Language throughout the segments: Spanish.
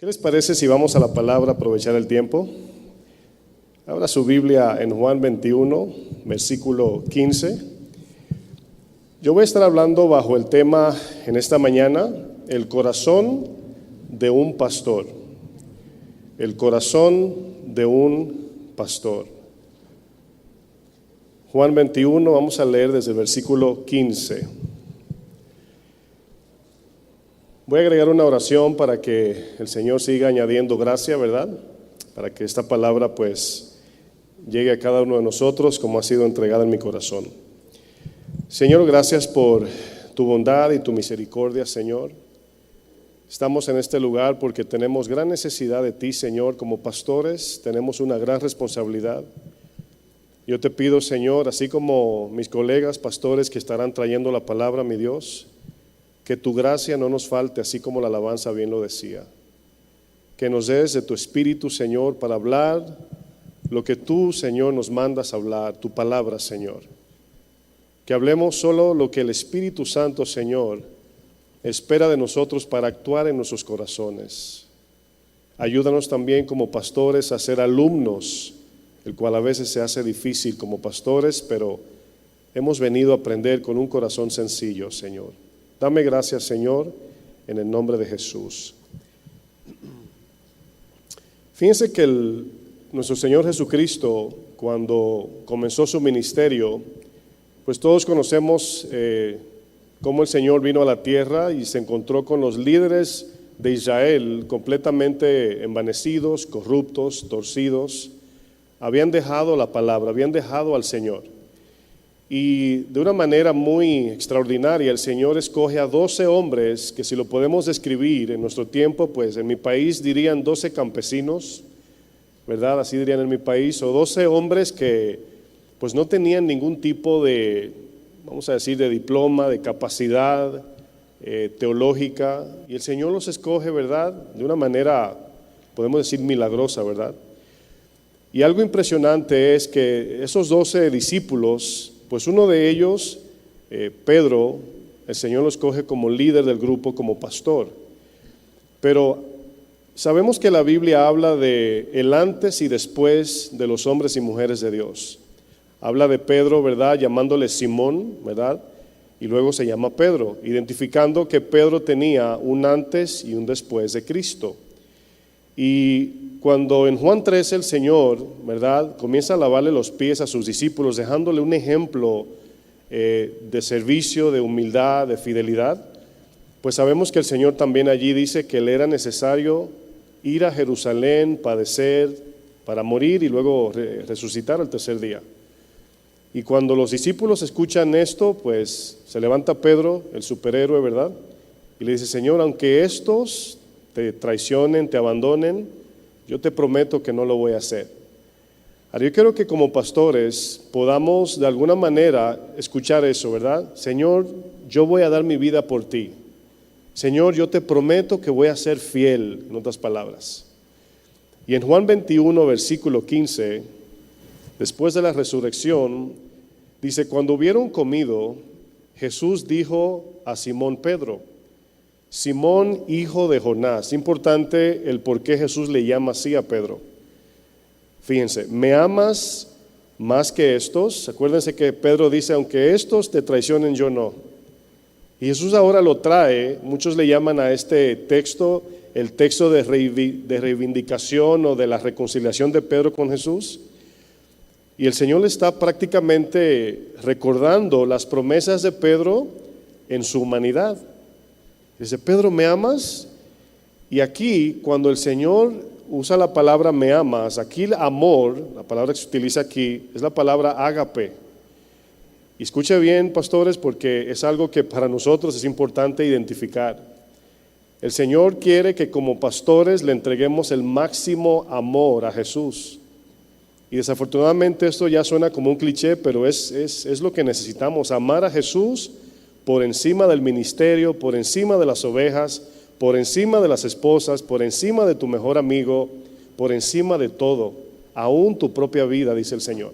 ¿Qué les parece si vamos a la palabra, aprovechar el tiempo? Abra su Biblia en Juan 21, versículo 15. Yo voy a estar hablando bajo el tema en esta mañana, el corazón de un pastor. El corazón de un pastor. Juan 21, vamos a leer desde el versículo 15. Voy a agregar una oración para que el Señor siga añadiendo gracia, ¿verdad? Para que esta palabra pues llegue a cada uno de nosotros como ha sido entregada en mi corazón. Señor, gracias por tu bondad y tu misericordia, Señor. Estamos en este lugar porque tenemos gran necesidad de ti, Señor. Como pastores tenemos una gran responsabilidad. Yo te pido, Señor, así como mis colegas pastores que estarán trayendo la palabra, mi Dios, que tu gracia no nos falte, así como la alabanza bien lo decía. Que nos des de tu Espíritu, Señor, para hablar lo que tú, Señor, nos mandas a hablar, tu palabra, Señor. Que hablemos solo lo que el Espíritu Santo, Señor, espera de nosotros para actuar en nuestros corazones. Ayúdanos también como pastores a ser alumnos, el cual a veces se hace difícil como pastores, pero hemos venido a aprender con un corazón sencillo, Señor. Dame gracias, Señor, en el nombre de Jesús. Fíjense que nuestro Señor Jesucristo, cuando comenzó su ministerio, pues todos conocemos cómo el Señor vino a la tierra y se encontró con los líderes de Israel completamente envanecidos, corruptos, torcidos. Habían dejado la palabra, habían dejado al Señor. Y de una manera muy extraordinaria el Señor escoge a 12 hombres que, si lo podemos describir en nuestro tiempo, pues en mi país dirían 12 campesinos, ¿verdad? Así dirían en mi país, o 12 hombres que pues no tenían ningún tipo de, vamos a decir, de diploma, de capacidad teológica, y el Señor los escoge, ¿verdad? De una manera, podemos decir, milagrosa, ¿verdad? Y algo impresionante es que esos 12 discípulos, pues uno de ellos, Pedro, el Señor lo escoge como líder del grupo, como pastor. Pero sabemos que la Biblia habla de el antes y después de los hombres y mujeres de Dios. Habla de Pedro, ¿verdad?, llamándole Simón, ¿verdad? Y luego se llama Pedro, identificando que Pedro tenía un antes y un después de Cristo. Y cuando en Juan 13 el Señor, ¿verdad?, comienza a lavarle los pies a sus discípulos, dejándole un ejemplo de servicio, de humildad, de fidelidad, pues sabemos que el Señor también allí dice que le era necesario ir a Jerusalén, padecer, para morir y luego resucitar al tercer día. Y cuando los discípulos escuchan esto, pues se levanta Pedro, el superhéroe, ¿verdad?, y le dice: Señor, aunque estos te traicionen, te abandonen, yo te prometo que no lo voy a hacer. Ahora, yo quiero que como pastores podamos de alguna manera escuchar eso, ¿verdad? Señor, yo voy a dar mi vida por ti. Señor, yo te prometo que voy a ser fiel, en otras palabras. Y en Juan 21, versículo 15, después de la resurrección, dice: cuando hubieron comido, Jesús dijo a Simón Pedro: Simón, hijo de Jonás. Importante el por qué Jesús le llama así a Pedro. Fíjense, ¿me amas más que estos? Acuérdense que Pedro dice: aunque estos te traicionen, yo no. Y Jesús ahora lo trae. Muchos le llaman a este texto el texto de reivindicación o de la reconciliación de Pedro con Jesús. Y el Señor le está prácticamente recordando las promesas de Pedro en su humanidad. Dice: Pedro, ¿me amas? Y aquí, cuando el Señor usa la palabra me amas, aquí el amor, la palabra que se utiliza aquí, es la palabra ágape. Y escuche bien, pastores, porque es algo que para nosotros es importante identificar. El Señor quiere que como pastores le entreguemos el máximo amor a Jesús. Y desafortunadamente esto ya suena como un cliché, pero es lo que necesitamos: amar a Jesús por encima del ministerio, por encima de las ovejas, por encima de las esposas, por encima de tu mejor amigo, por encima de todo, aún tu propia vida, dice el Señor.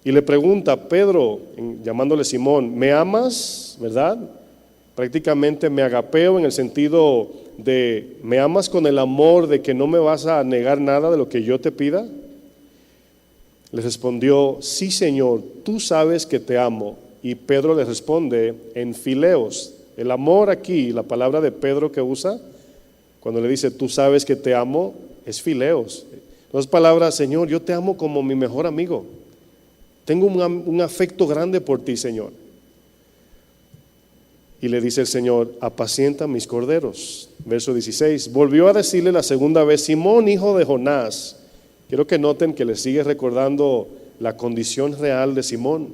Y le pregunta Pedro, llamándole Simón: ¿me amas? ¿Verdad? Prácticamente me agapeo en el sentido de ¿me amas con el amor de que no me vas a negar nada de lo que yo te pida? Le respondió, sí, Señor, tú sabes que te amo. Y Pedro le responde en fileos. El amor aquí, la palabra de Pedro que usa, cuando le dice, tú sabes que te amo, es fileos. No es palabra, Señor, yo te amo como mi mejor amigo. Tengo un afecto grande por ti, Señor. Y le dice el Señor, apacienta mis corderos. Verso 16, volvió a decirle la segunda vez, Simón, hijo de Jonás. Quiero que noten que le sigue recordando la condición real de Simón.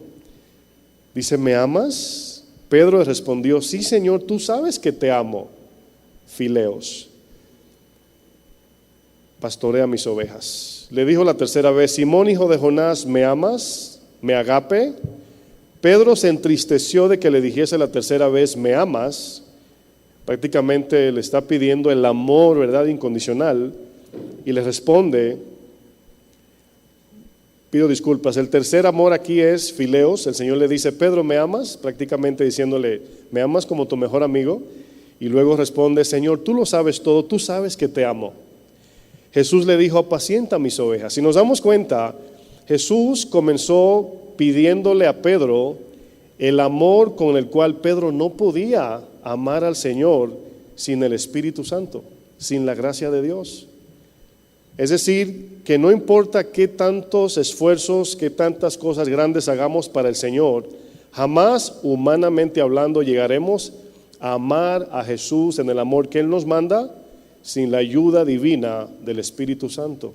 Dice, ¿me amas? Pedro le respondió, sí, Señor, tú sabes que te amo. Fileos. Pastorea mis ovejas. Le dijo la tercera vez, Simón, hijo de Jonás, ¿me amas? ¿Me agape? Pedro se entristeció de que le dijese la tercera vez, ¿me amas? Prácticamente le está pidiendo el amor, ¿verdad?, incondicional. Y le responde, pido disculpas, el tercer amor aquí es fileos. El Señor le dice, Pedro, ¿me amas? Prácticamente diciéndole, ¿me amas como tu mejor amigo? Y luego responde, Señor, tú lo sabes todo, tú sabes que te amo. Jesús le dijo, apacienta mis ovejas. Si nos damos cuenta, Jesús comenzó pidiéndole a Pedro el amor con el cual Pedro no podía amar al Señor sin el Espíritu Santo, sin la gracia de Dios. Es decir, que no importa qué tantos esfuerzos, qué tantas cosas grandes hagamos para el Señor, jamás humanamente hablando llegaremos a amar a Jesús en el amor que Él nos manda sin la ayuda divina del Espíritu Santo.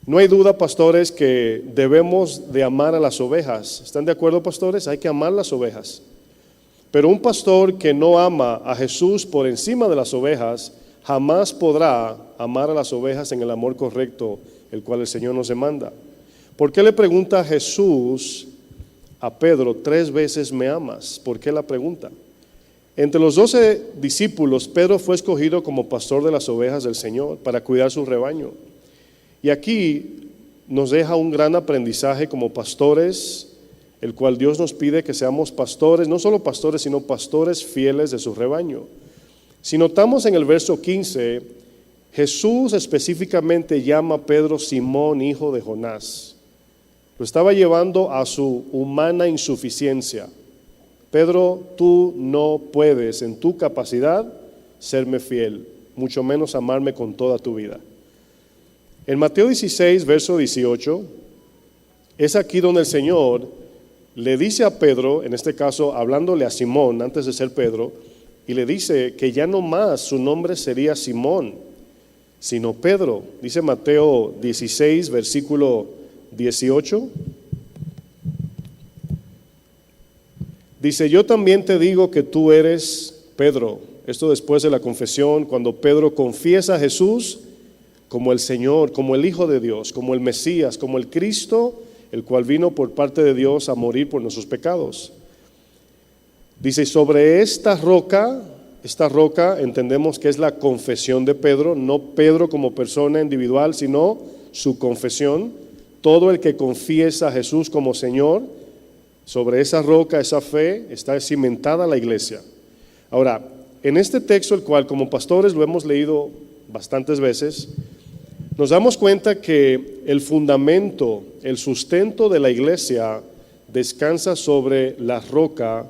No hay duda, pastores, que debemos de amar a las ovejas. ¿Están de acuerdo, pastores? Hay que amar las ovejas. Pero un pastor que no ama a Jesús por encima de las ovejas, jamás podrá amar a las ovejas en el amor correcto, el cual el Señor nos demanda. ¿Por qué le pregunta a Jesús a Pedro 3 veces, ¿me amas? ¿Por qué la pregunta? Entre los 12 discípulos, Pedro fue escogido como pastor de las ovejas del Señor para cuidar su rebaño. Y aquí nos deja un gran aprendizaje como pastores, el cual Dios nos pide que seamos pastores, no solo pastores, sino pastores fieles de su rebaño. Si notamos en el verso 15, Jesús específicamente llama a Pedro Simón, hijo de Jonás. Lo estaba llevando a su humana insuficiencia. Pedro, tú no puedes en tu capacidad serme fiel, mucho menos amarme con toda tu vida. En Mateo 16, verso 18, es aquí donde el Señor le dice a Pedro, en este caso hablándole a Simón antes de ser Pedro, y le dice que ya no más su nombre sería Simón, sino Pedro. Dice Mateo 16, versículo 18. Dice, yo también te digo que tú eres Pedro. Esto después de la confesión, cuando Pedro confiesa a Jesús como el Señor, como el Hijo de Dios, como el Mesías, como el Cristo, el cual vino por parte de Dios a morir por nuestros pecados. Dice, sobre esta roca entendemos que es la confesión de Pedro, no Pedro como persona individual, sino su confesión. Todo el que confiesa a Jesús como Señor, sobre esa roca, esa fe, está cimentada la iglesia. Ahora, en este texto, el cual como pastores lo hemos leído bastantes veces, nos damos cuenta que el fundamento, el sustento de la iglesia descansa sobre la roca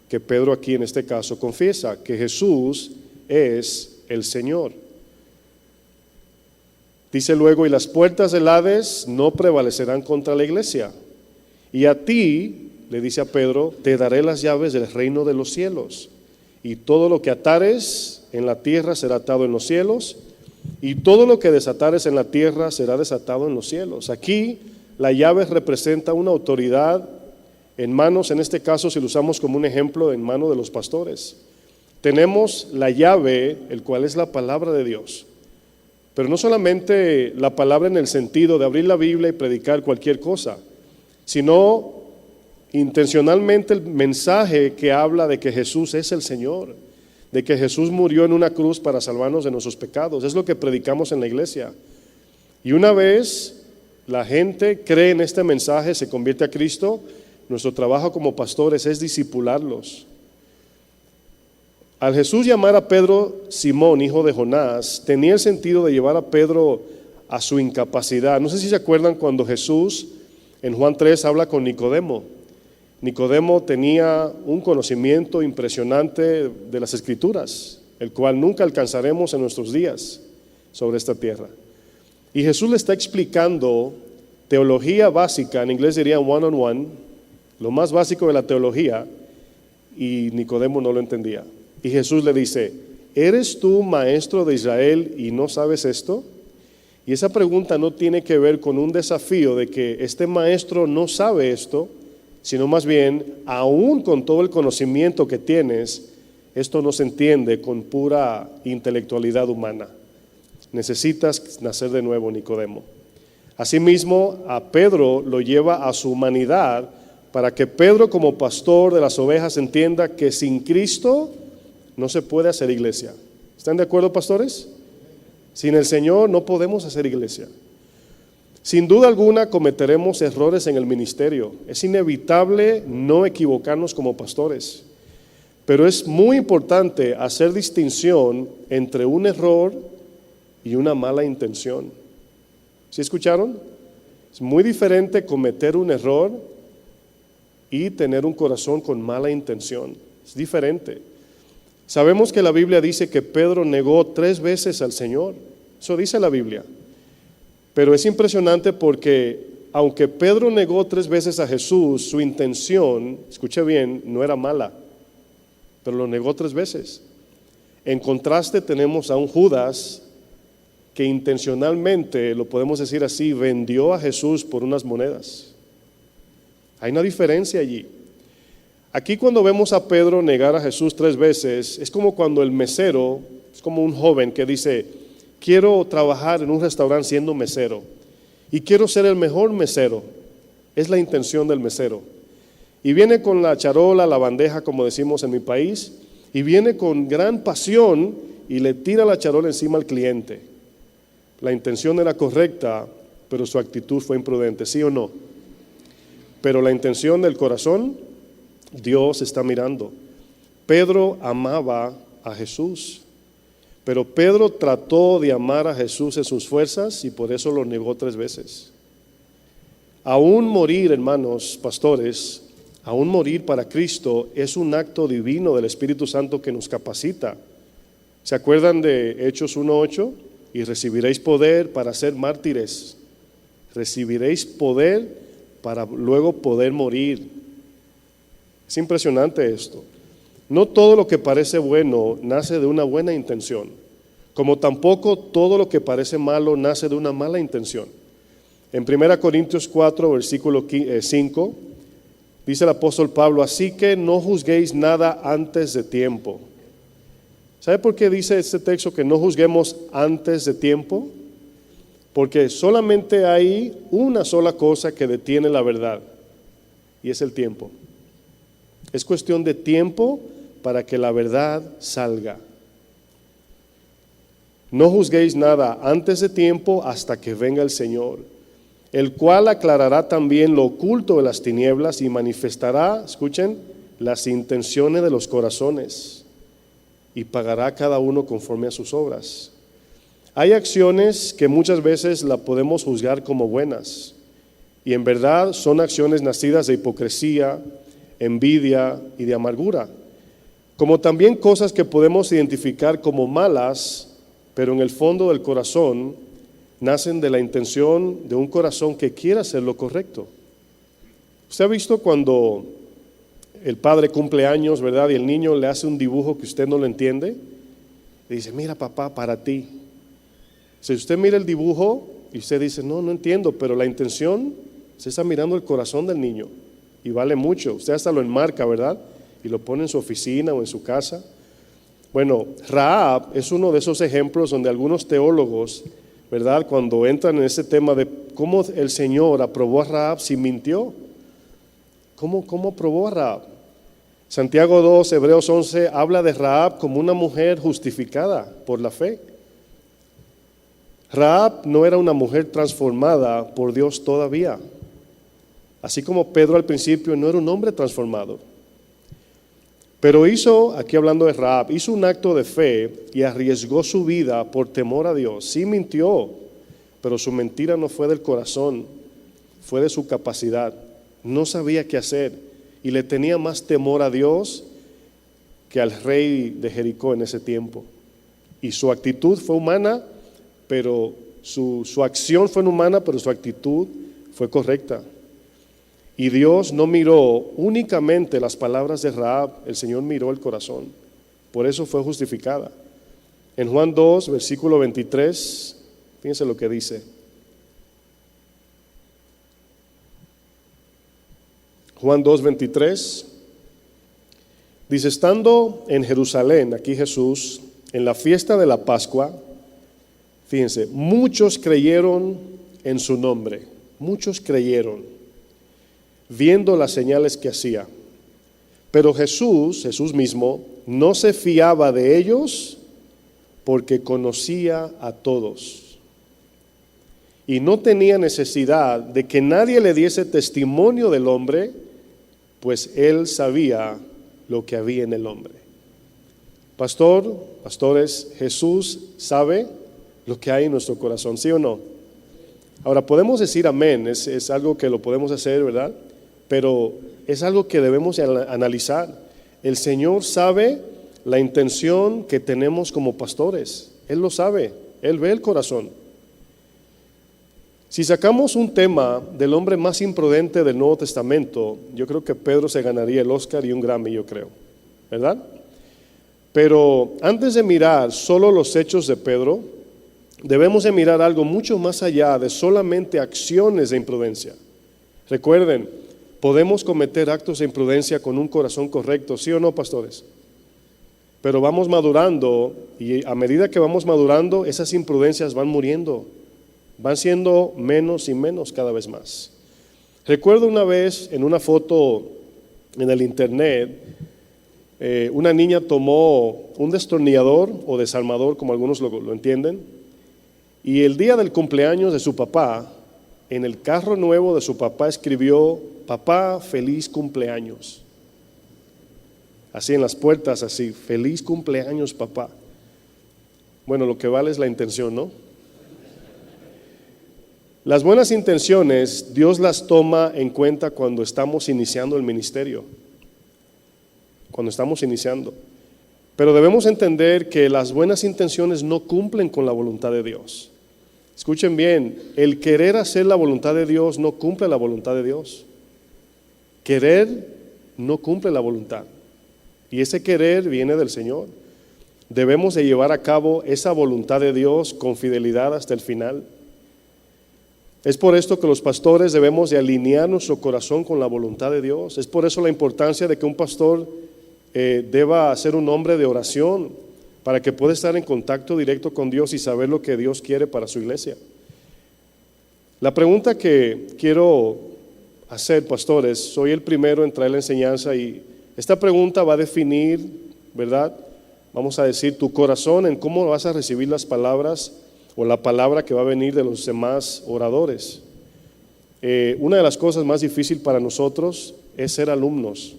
que Pedro aquí en este caso confiesa, que Jesús es el Señor. Dice luego, y las puertas del Hades no prevalecerán contra la iglesia. Y a ti, le dice a Pedro, te daré las llaves del reino de los cielos. Y todo lo que atares en la tierra será atado en los cielos, y todo lo que desatares en la tierra será desatado en los cielos. Aquí la llave representa una autoridad en manos, en este caso si lo usamos como un ejemplo, en manos de los pastores. Tenemos la llave, el cual es la palabra de Dios. Pero no solamente la palabra en el sentido de abrir la Biblia y predicar cualquier cosa, sino intencionalmente el mensaje que habla de que Jesús es el Señor, de que Jesús murió en una cruz para salvarnos de nuestros pecados. Es lo que predicamos en la iglesia. Y una vez la gente cree en este mensaje, se convierte a Cristo, nuestro trabajo como pastores es discipularlos. Al Jesús llamar a Pedro Simón, hijo de Jonás, tenía el sentido de llevar a Pedro a su incapacidad. No sé si se acuerdan cuando Jesús en Juan 3 habla con Nicodemo. Nicodemo tenía un conocimiento impresionante de las Escrituras, el cual nunca alcanzaremos en nuestros días sobre esta tierra. Y Jesús le está explicando teología básica, en inglés dirían one-on-one, lo más básico de la teología, y Nicodemo no lo entendía. Y Jesús le dice, ¿eres tú maestro de Israel y no sabes esto? Y esa pregunta no tiene que ver con un desafío de que este maestro no sabe esto, sino más bien, aún con todo el conocimiento que tienes, esto no se entiende con pura intelectualidad humana. Necesitas nacer de nuevo, Nicodemo. Asimismo, a Pedro lo lleva a su humanidad para que Pedro, como pastor de las ovejas, entienda que sin Cristo no se puede hacer iglesia. ¿Están de acuerdo, pastores? Sin el Señor no podemos hacer iglesia. Sin duda alguna cometeremos errores en el ministerio. Es inevitable no equivocarnos como pastores. Pero es muy importante hacer distinción entre un error y una mala intención. ¿Sí escucharon? Es muy diferente cometer un error y tener un corazón con mala intención. Es diferente. Sabemos que la Biblia dice que Pedro negó 3 veces al Señor. Eso dice la Biblia. Pero es impresionante porque aunque Pedro negó 3 veces a Jesús, su intención, escuche bien, no era mala, pero lo negó 3 veces. En contraste tenemos a un Judas que intencionalmente, lo podemos decir así, vendió a Jesús por unas monedas. Hay una diferencia allí. Aquí cuando vemos a Pedro negar a Jesús 3 veces, es como cuando el mesero, es como un joven que dice, quiero trabajar en un restaurante siendo mesero y quiero ser el mejor mesero. Es la intención del mesero. Y viene con la charola, la bandeja, como decimos en mi país, y viene con gran pasión y le tira la charola encima al cliente. La intención era correcta, pero su actitud fue imprudente, ¿sí o no? Pero la intención del corazón, Dios está mirando. Pedro amaba a Jesús, pero Pedro trató de amar a Jesús en sus fuerzas y por eso lo negó 3 veces. Aún morir, hermanos, pastores, aún morir para Cristo es un acto divino del Espíritu Santo que nos capacita. ¿Se acuerdan de Hechos 1:8? Y recibiréis poder para ser mártires. Recibiréis poder para luego poder morir. Es impresionante esto. No todo lo que parece bueno nace de una buena intención, como tampoco todo lo que parece malo nace de una mala intención. En 1 Corintios 4, versículo 5, dice el apóstol Pablo, así que no juzguéis nada antes de tiempo. ¿Sabe por qué dice este texto que no juzguemos antes de tiempo? Porque solamente hay una sola cosa que detiene la verdad, y es el tiempo. Es cuestión de tiempo para que la verdad salga. No juzguéis nada antes de tiempo hasta que venga el Señor, el cual aclarará también lo oculto de las tinieblas y manifestará, escuchen, las intenciones de los corazones y pagará a cada uno conforme a sus obras. Hay acciones que muchas veces la podemos juzgar como buenas y en verdad son acciones nacidas de hipocresía, envidia y de amargura, como también cosas que podemos identificar como malas, pero en el fondo del corazón nacen de la intención de un corazón que quiere hacer lo correcto. ¿Usted ha visto cuando el padre cumple años, verdad, y el niño le hace un dibujo que usted no lo entiende? Le dice, mira papá, para ti. Si usted mira el dibujo y usted dice, no entiendo, pero la intención, usted está mirando el corazón del niño y vale mucho. Usted hasta lo enmarca, ¿verdad? Y lo pone en su oficina o en su casa. Bueno, Rahab es uno de esos ejemplos donde algunos teólogos, ¿verdad?, cuando entran en ese tema de cómo el Señor aprobó a Rahab si mintió. ¿Cómo aprobó a Rahab? Santiago 2, Hebreos 11 habla de Rahab como una mujer justificada por la fe. Rahab no era una mujer transformada por Dios todavía, así como Pedro al principio no era un hombre transformado. Pero hizo, aquí hablando de Rahab, hizo un acto de fe y arriesgó su vida por temor a Dios. Sí mintió, pero su mentira no fue del corazón, fue de su capacidad. No sabía qué hacer y le tenía más temor a Dios que al rey de Jericó en ese tiempo. Y su actitud fue humana, pero su acción fue humana, pero su actitud fue correcta. Y Dios no miró únicamente las palabras de Rahab, el Señor miró el corazón. Por eso fue justificada. En Juan 2, versículo 23, fíjense lo que dice. Juan 2, 23, dice, estando en Jerusalén, aquí Jesús, en la fiesta de la Pascua, fíjense, muchos creyeron en su nombre, muchos creyeron, viendo las señales que hacía. Pero Jesús mismo, no se fiaba de ellos porque conocía a todos. Y no tenía necesidad de que nadie le diese testimonio del hombre, pues él sabía lo que había en el hombre. Pastores, Jesús sabe lo que hay en nuestro corazón, ¿sí o no? Ahora podemos decir amén, es algo que lo podemos hacer, ¿verdad? Pero es algo que debemos analizar. El Señor sabe la intención que tenemos como pastores. Él lo sabe, Él ve el corazón. Si sacamos un tema del hombre más imprudente del Nuevo Testamento, yo creo que Pedro se ganaría el Oscar y un Grammy, yo creo, ¿verdad? Pero antes de mirar solo los hechos de Pedro, debemos de mirar algo mucho más allá de solamente acciones de imprudencia. Recuerden, podemos cometer actos de imprudencia con un corazón correcto, ¿sí o no, pastores? Pero vamos madurando y a medida que vamos madurando, esas imprudencias van muriendo, van siendo menos y menos cada vez más. Recuerdo una vez en una foto en el internet, una niña tomó un destornillador o desarmador, como algunos lo entienden, y el día del cumpleaños de su papá, en el carro nuevo de su papá escribió, papá, feliz cumpleaños. Así en las puertas, así, feliz cumpleaños, papá. Bueno, lo que vale es la intención, ¿no? Las buenas intenciones, Dios las toma en cuenta cuando estamos iniciando el ministerio. Cuando estamos iniciando. Pero debemos entender que las buenas intenciones no cumplen con la voluntad de Dios. Escuchen bien, el querer hacer la voluntad de Dios no cumple la voluntad de Dios. Querer no cumple la voluntad. Y ese querer viene del Señor. Debemos de llevar a cabo esa voluntad de Dios con fidelidad hasta el final. Es por esto que los pastores debemos de alinear nuestro corazón con la voluntad de Dios. Es por eso la importancia de que un pastor deba ser un hombre de oración para que pueda estar en contacto directo con Dios y saber lo que Dios quiere para su iglesia. La pregunta que quiero hacer, pastores, soy el primero en traer la enseñanza y esta pregunta va a definir, ¿verdad? Vamos a decir tu corazón en cómo vas a recibir las palabras o la palabra que va a venir de los demás oradores. Una de las cosas más difíciles para nosotros es ser alumnos.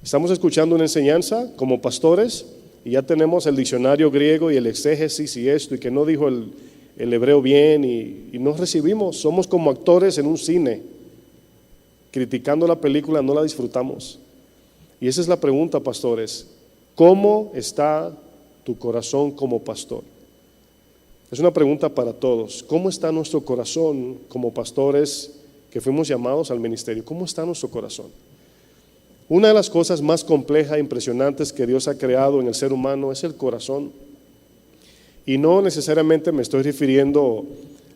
Estamos escuchando una enseñanza como pastores y ya tenemos el diccionario griego y el exégesis y esto y que no dijo el hebreo bien y no recibimos. Somos como actores en un cine, criticando la película, no la disfrutamos. Y esa es la pregunta, pastores. ¿Cómo está tu corazón como pastor? Es una pregunta para todos. ¿Cómo está nuestro corazón como pastores que fuimos llamados al ministerio? ¿Cómo está nuestro corazón? Una de las cosas más complejas e impresionantes que Dios ha creado en el ser humano es el corazón. Y no necesariamente me estoy refiriendo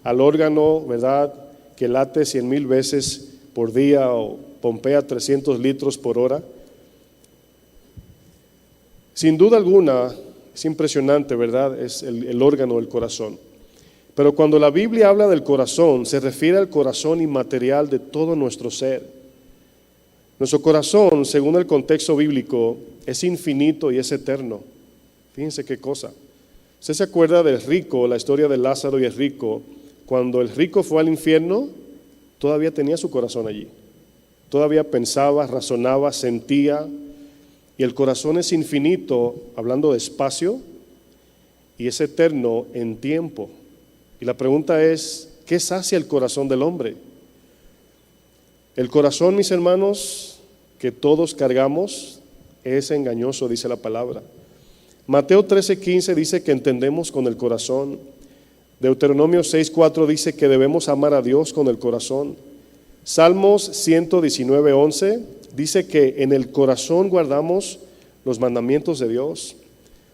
al órgano, ¿verdad?, que late 100,000 veces por día o pompea 300 litros por hora. Sin duda alguna, es impresionante, ¿verdad?, es el órgano del corazón. Pero cuando la Biblia habla del corazón, se refiere al corazón inmaterial de todo nuestro ser. Nuestro corazón, según el contexto bíblico, es infinito y es eterno. Fíjense qué cosa. ¿Usted se acuerda del rico, la historia de Lázaro y el rico? Cuando el rico fue al infierno, todavía tenía su corazón allí. Todavía pensaba, razonaba, sentía. Y el corazón es infinito, hablando de espacio, y es eterno en tiempo. Y la pregunta es, ¿qué sacia el corazón del hombre? El corazón, mis hermanos, que todos cargamos, es engañoso, dice la palabra. Mateo 13:15 dice que entendemos con el corazón. Deuteronomio 6:4 dice que debemos amar a Dios con el corazón. Salmos 119:11 dice que en el corazón guardamos los mandamientos de Dios.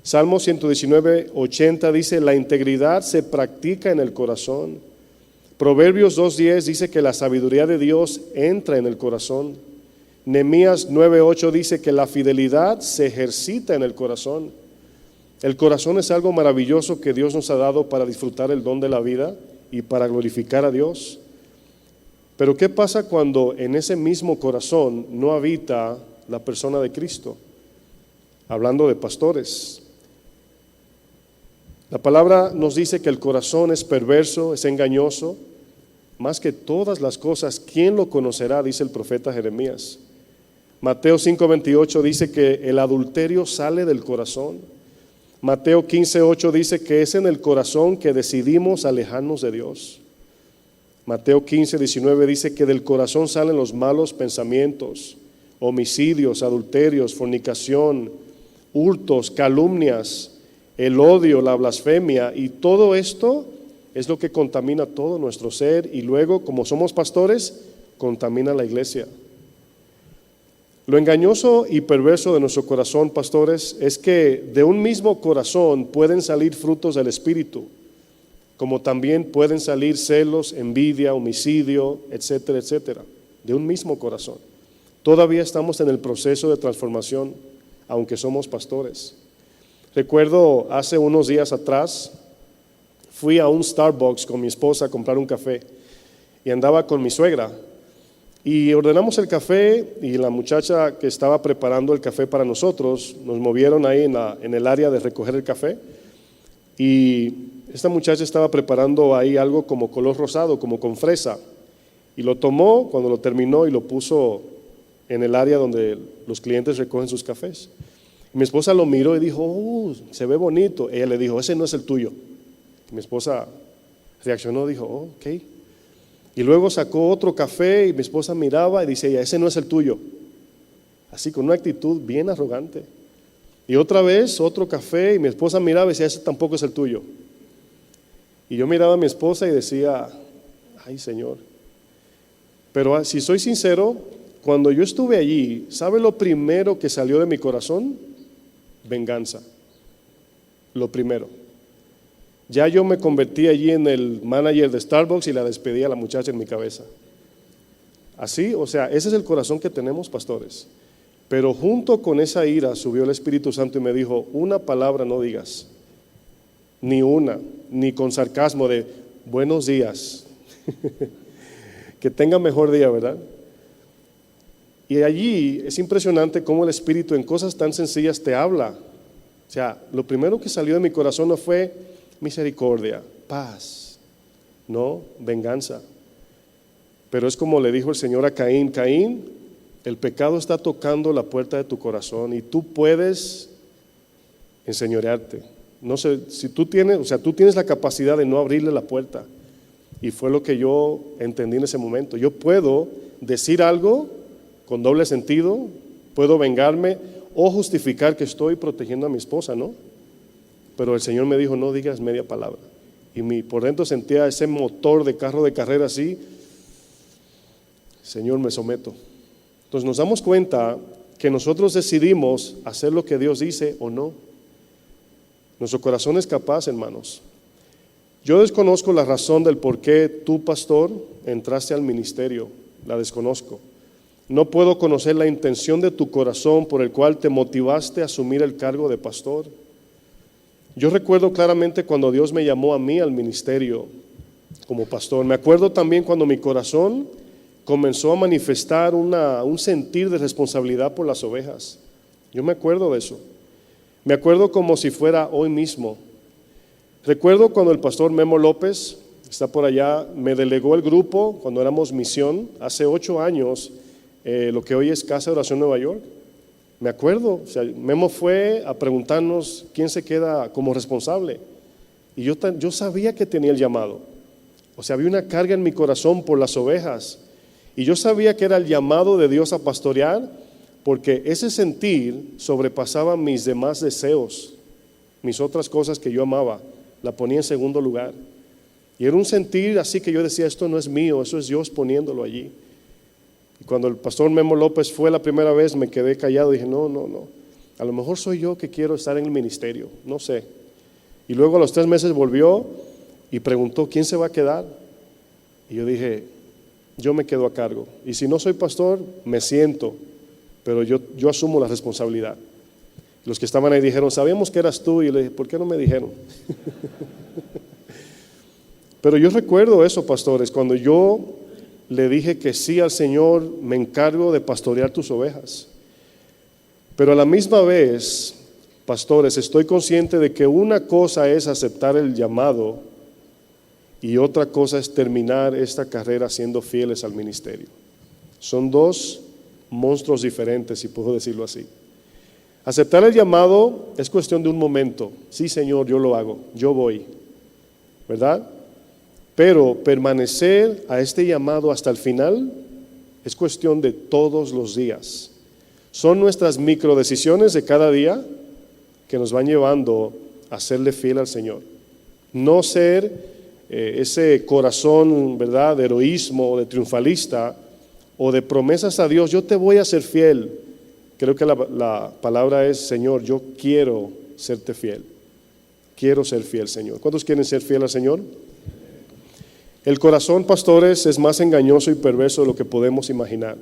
Salmos 119:80 dice la integridad se practica en el corazón. Proverbios 2:10 dice que la sabiduría de Dios entra en el corazón. Nehemías 9:8 dice que la fidelidad se ejercita en el corazón. El corazón es algo maravilloso que Dios nos ha dado para disfrutar el don de la vida y para glorificar a Dios. Pero ¿qué pasa cuando en ese mismo corazón no habita la persona de Cristo? Hablando de pastores. La palabra nos dice que el corazón es perverso, es engañoso. Más que todas las cosas, ¿quién lo conocerá? Dice el profeta Jeremías. Mateo 5:28 dice que el adulterio sale del corazón. Mateo 15:8 dice que es en el corazón que decidimos alejarnos de Dios. Mateo 15:19 dice que del corazón salen los malos pensamientos, homicidios, adulterios, fornicación, hurtos, calumnias, el odio, la blasfemia, y todo esto es lo que contamina todo nuestro ser y luego, como somos pastores, contamina la iglesia. Lo engañoso y perverso de nuestro corazón, pastores, es que de un mismo corazón pueden salir frutos del Espíritu, como también pueden salir celos, envidia, homicidio, etcétera, etcétera, de un mismo corazón. Todavía estamos en el proceso de transformación, aunque somos pastores. Recuerdo hace unos días atrás, fui a un Starbucks con mi esposa a comprar un café y andaba con mi suegra. Y ordenamos el café y la muchacha que estaba preparando el café para nosotros, nos movieron ahí en el área de recoger el café y esta muchacha estaba preparando ahí algo como color rosado, como con fresa, y lo tomó cuando lo terminó y lo puso en el área donde los clientes recogen sus cafés. Y mi esposa lo miró y dijo, se ve bonito. Ella le dijo, ese no es el tuyo. Y mi esposa reaccionó, dijo, ok. Y luego sacó otro café y mi esposa miraba y dice ella, ese no es el tuyo. Así con una actitud bien arrogante. Y otra vez otro café y mi esposa miraba y decía, ese tampoco es el tuyo. Y yo miraba a mi esposa y decía, ay Señor. Pero si soy sincero, cuando yo estuve allí, ¿sabe lo primero que salió de mi corazón? Venganza. Lo primero. Ya yo me convertí allí en el manager de Starbucks y la despedí a la muchacha en mi cabeza. Así, o sea, ese es el corazón que tenemos, pastores. Pero junto con esa ira subió el Espíritu Santo y me dijo, una palabra no digas, ni una, ni con sarcasmo de buenos días. Que tenga mejor día, ¿verdad? Y allí es impresionante cómo el Espíritu en cosas tan sencillas te habla. O sea, lo primero que salió de mi corazón no fue misericordia, paz, no venganza. Pero es como le dijo el Señor a Caín, Caín, el pecado está tocando la puerta de tu corazón y tú puedes enseñorearte. No sé, si tú tienes, o sea, tú tienes la capacidad de no abrirle la puerta. Y fue lo que yo entendí en ese momento. Yo puedo decir algo con doble sentido, puedo vengarme o justificar que estoy protegiendo a mi esposa, ¿no? Pero el Señor me dijo, no digas media palabra. Y por dentro sentía ese motor de carro de carrera así. Señor, me someto. Entonces nos damos cuenta que nosotros decidimos hacer lo que Dios dice o no. Nuestro corazón es capaz, hermanos. Yo desconozco la razón del por qué tú, pastor, entraste al ministerio. La desconozco. No puedo conocer la intención de tu corazón por el cual te motivaste a asumir el cargo de pastor. Yo recuerdo claramente cuando Dios me llamó a mí al ministerio como pastor. Me acuerdo también cuando mi corazón comenzó a manifestar un sentir de responsabilidad por las ovejas. Yo me acuerdo de eso. Me acuerdo como si fuera hoy mismo. Recuerdo cuando el pastor Memo López, está por allá, me delegó el grupo cuando éramos misión, hace 8 años, lo que hoy es Casa de Oración Nueva York. Me acuerdo, o sea, Memo fue a preguntarnos quién se queda como responsable. Y yo sabía que tenía el llamado. O sea, había una carga en mi corazón por las ovejas. Y yo sabía que era el llamado de Dios a pastorear, porque ese sentir sobrepasaba mis demás deseos, mis otras cosas que yo amaba, la ponía en segundo lugar. Y era un sentir así que yo decía, esto no es mío, eso es Dios poniéndolo allí. Y cuando el pastor Memo López fue la primera vez, me quedé callado y dije, no, a lo mejor soy yo que quiero estar en el ministerio, no sé. Y luego a los 3 meses volvió y preguntó, ¿quién se va a quedar? Y yo dije, yo me quedo a cargo. Y si no soy pastor, me siento, pero yo asumo la responsabilidad. Los que estaban ahí dijeron, sabíamos que eras tú. Y yo le dije, ¿por qué no me dijeron? Pero yo recuerdo eso, pastores, cuando yo le dije que sí al Señor, me encargo de pastorear tus ovejas. Pero a la misma vez, pastores, estoy consciente de que una cosa es aceptar el llamado y otra cosa es terminar esta carrera siendo fieles al ministerio. Son 2 monstruos diferentes, si puedo decirlo así. Aceptar el llamado es cuestión de un momento. Sí, Señor, yo lo hago, yo voy, ¿verdad? Pero permanecer a este llamado hasta el final es cuestión de todos los días. Son nuestras microdecisiones de cada día que nos van llevando a serle fiel al Señor. No ser ese corazón, ¿verdad?, de heroísmo o de triunfalista o de promesas a Dios, yo te voy a ser fiel. Creo que la palabra es, Señor, yo quiero serte fiel. Quiero ser fiel, Señor. ¿Cuántos quieren ser fiel al Señor? El corazón, pastores, es más engañoso y perverso de lo que podemos imaginar.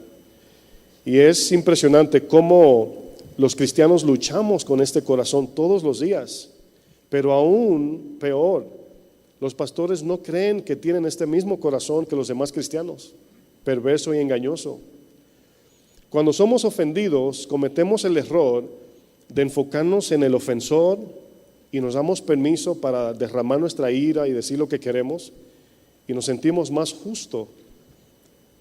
Y es impresionante cómo los cristianos luchamos con este corazón todos los días. Pero aún peor, los pastores no creen que tienen este mismo corazón que los demás cristianos, perverso y engañoso. Cuando somos ofendidos, cometemos el error de enfocarnos en el ofensor y nos damos permiso para derramar nuestra ira y decir lo que queremos y nos sentimos más justos.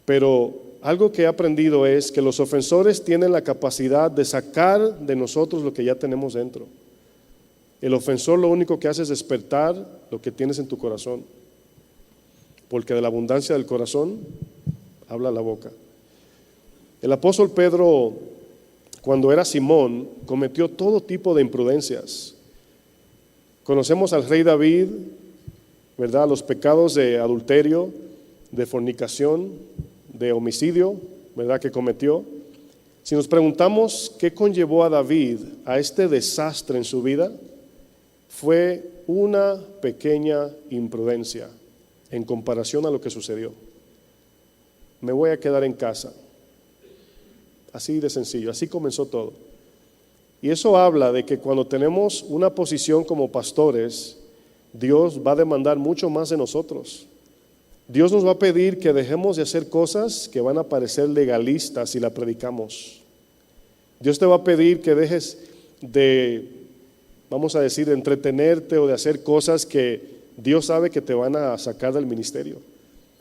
Pero algo que he aprendido es que los ofensores tienen la capacidad de sacar de nosotros lo que ya tenemos dentro. El ofensor lo único que hace es despertar lo que tienes en tu corazón, porque de la abundancia del corazón habla la boca. El apóstol Pedro, cuando era Simón, cometió todo tipo de imprudencias. Conocemos al rey David, ¿verdad? Los pecados de adulterio, de fornicación, de homicidio, ¿verdad?, que cometió. Si nos preguntamos qué conllevó a David a este desastre en su vida, fue una pequeña imprudencia en comparación a lo que sucedió. Me voy a quedar en casa. Así de sencillo, así comenzó todo. Y eso habla de que cuando tenemos una posición como pastores, Dios va a demandar mucho más de nosotros. Dios nos va a pedir que dejemos de hacer cosas que van a parecer legalistas si la predicamos. Dios te va a pedir que dejes de, vamos a decir, de entretenerte o de hacer cosas que Dios sabe que te van a sacar del ministerio.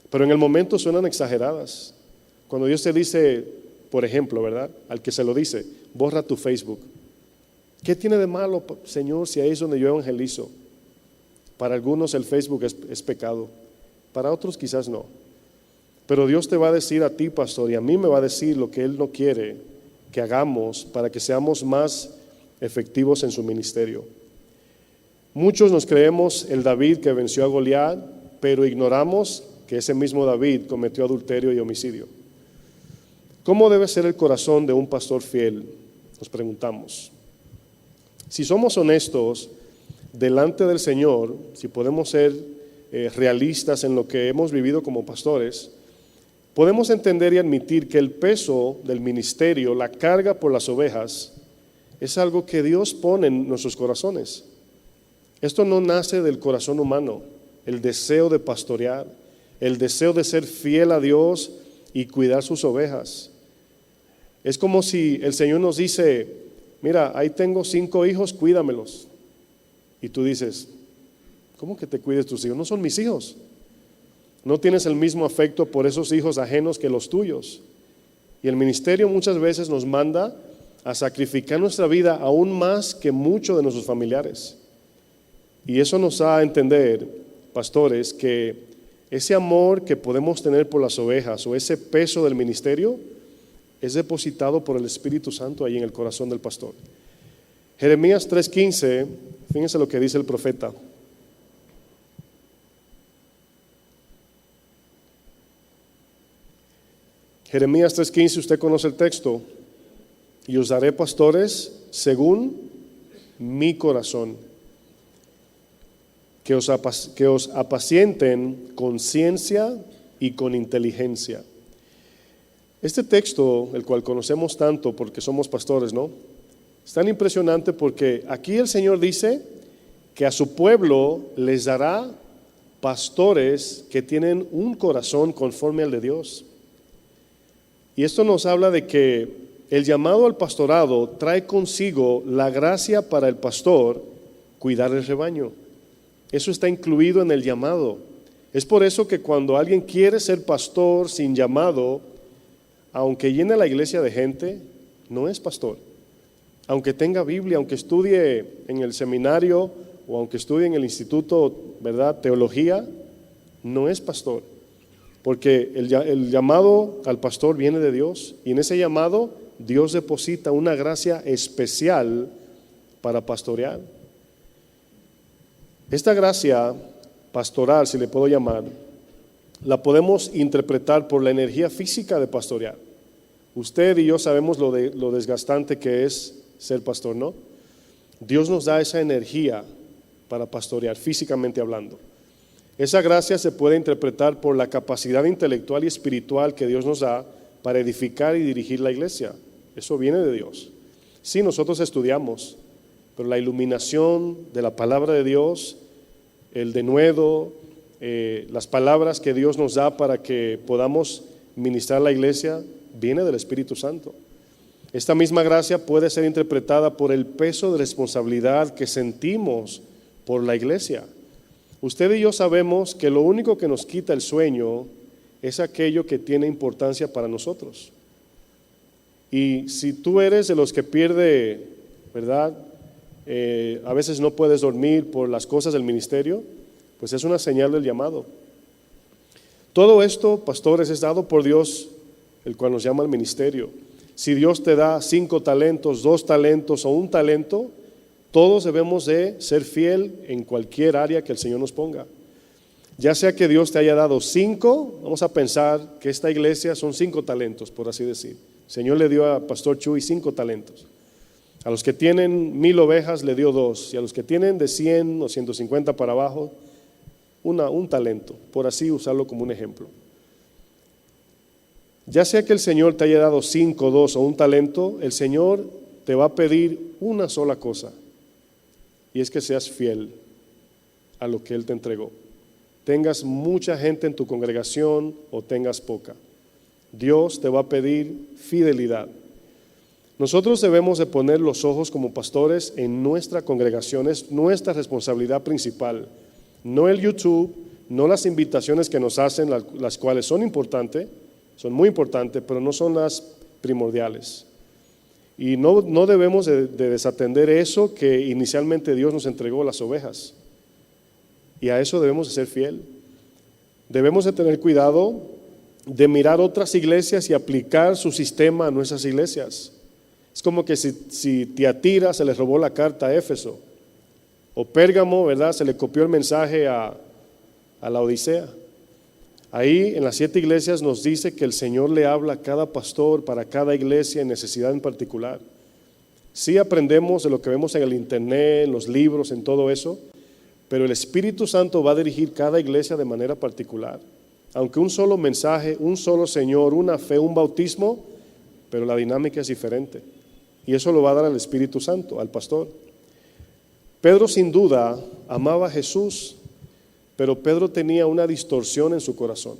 Pero en el momento suenan exageradas. Cuando Dios te dice, por ejemplo, ¿verdad?, al que se lo dice, borra tu Facebook. ¿Qué tiene de malo, Señor, si ahí es donde yo evangelizo? Para algunos el Facebook es pecado, para otros quizás no. Pero Dios te va a decir a ti, pastor, y a mí me va a decir lo que Él no quiere que hagamos para que seamos más efectivos en su ministerio. Muchos nos creemos el David que venció a Goliat, pero ignoramos que ese mismo David cometió adulterio y homicidio. ¿Cómo debe ser el corazón de un pastor fiel? Nos preguntamos. Si somos honestos delante del Señor, si podemos ser realistas en lo que hemos vivido como pastores, podemos entender y admitir que el peso del ministerio, la carga por las ovejas, es algo que Dios pone en nuestros corazones. Esto no nace del corazón humano, el deseo de pastorear, el deseo de ser fiel a Dios y cuidar sus ovejas. Es como si el Señor nos dice, mira, ahí tengo 5 hijos, cuídamelos. Y tú dices, ¿cómo que te cuides tus hijos? No son mis hijos. No tienes el mismo afecto por esos hijos ajenos que los tuyos. Y el ministerio muchas veces nos manda a sacrificar nuestra vida aún más que muchos de nuestros familiares. Y eso nos da a entender, pastores, que ese amor que podemos tener por las ovejas o ese peso del ministerio es depositado por el Espíritu Santo ahí en el corazón del pastor. Jeremías 3:15, fíjense lo que dice el profeta. Jeremías 3:15, usted conoce el texto. Y os daré pastores según mi corazón, que os apacienten con ciencia y con inteligencia. Este texto, el cual conocemos tanto porque somos pastores, ¿no? Es tan impresionante porque aquí el Señor dice que a su pueblo les dará pastores que tienen un corazón conforme al de Dios. Y esto nos habla de que el llamado al pastorado trae consigo la gracia para el pastor cuidar el rebaño. Eso está incluido en el llamado. Es por eso que cuando alguien quiere ser pastor sin llamado, aunque llene la iglesia de gente, no es pastor. Aunque tenga Biblia, aunque estudie en el seminario o aunque estudie en el instituto, ¿verdad?, teología, no es pastor. Porque el llamado al pastor viene de Dios y en ese llamado Dios deposita una gracia especial para pastorear. Esta gracia pastoral, si le puedo llamar, la podemos interpretar por la energía física de pastorear. Usted y yo sabemos lo desgastante que es ser pastor, ¿no? Dios nos da esa energía para pastorear, físicamente hablando. Esa gracia se puede interpretar por la capacidad intelectual y espiritual que Dios nos da para edificar y dirigir la iglesia. Eso viene de Dios. Sí, nosotros estudiamos, pero la iluminación de la palabra de Dios, el denuedo, las palabras que Dios nos da para que podamos ministrar la iglesia, viene del Espíritu Santo. Esta misma gracia puede ser interpretada por el peso de responsabilidad que sentimos por la iglesia. Usted y yo sabemos que lo único que nos quita el sueño es aquello que tiene importancia para nosotros. Y si tú eres de los que pierde, ¿verdad? A veces no puedes dormir por las cosas del ministerio, pues es una señal del llamado. Todo esto, pastores, es dado por Dios, el cual nos llama al ministerio. Si Dios te da 5 talentos, 2 talentos o 1 talento, todos debemos de ser fiel en cualquier área que el Señor nos ponga. Ya sea que Dios te haya dado 5, vamos a pensar que esta iglesia son 5 talentos, por así decir. El Señor le dio a Pastor Chuy 5 talentos. A los que tienen 1000 ovejas le dio 2, y a los que tienen de 100 o 150 para abajo, un talento, por así usarlo como un ejemplo. Ya sea que el Señor te haya dado 5, 2 o 1 talento, el Señor te va a pedir una sola cosa, y es que seas fiel a lo que Él te entregó. Tengas mucha gente en tu congregación o tengas poca, Dios te va a pedir fidelidad. Nosotros debemos de poner los ojos como pastores en nuestra congregación, es nuestra responsabilidad principal, no el YouTube, no las invitaciones que nos hacen, las cuales son importantes, son muy importantes, pero no son las primordiales. Y no debemos de desatender eso que inicialmente Dios nos entregó, las ovejas. Y a eso debemos de ser fiel. Debemos de tener cuidado de mirar otras iglesias y aplicar su sistema a nuestras iglesias. Es como que si Tiatira se le robó la carta a Éfeso, o Pérgamo, ¿verdad?, se le copió el mensaje a la Odisea. Ahí en las 7 iglesias nos dice que el Señor le habla a cada pastor para cada iglesia en necesidad en particular. Sí aprendemos de lo que vemos en el internet, en los libros, en todo eso, pero el Espíritu Santo va a dirigir cada iglesia de manera particular. Aunque un solo mensaje, un solo Señor, una fe, un bautismo, pero la dinámica es diferente. Y eso lo va a dar al Espíritu Santo, al pastor. Pedro sin duda amaba a Jesús, pero Pedro tenía una distorsión en su corazón.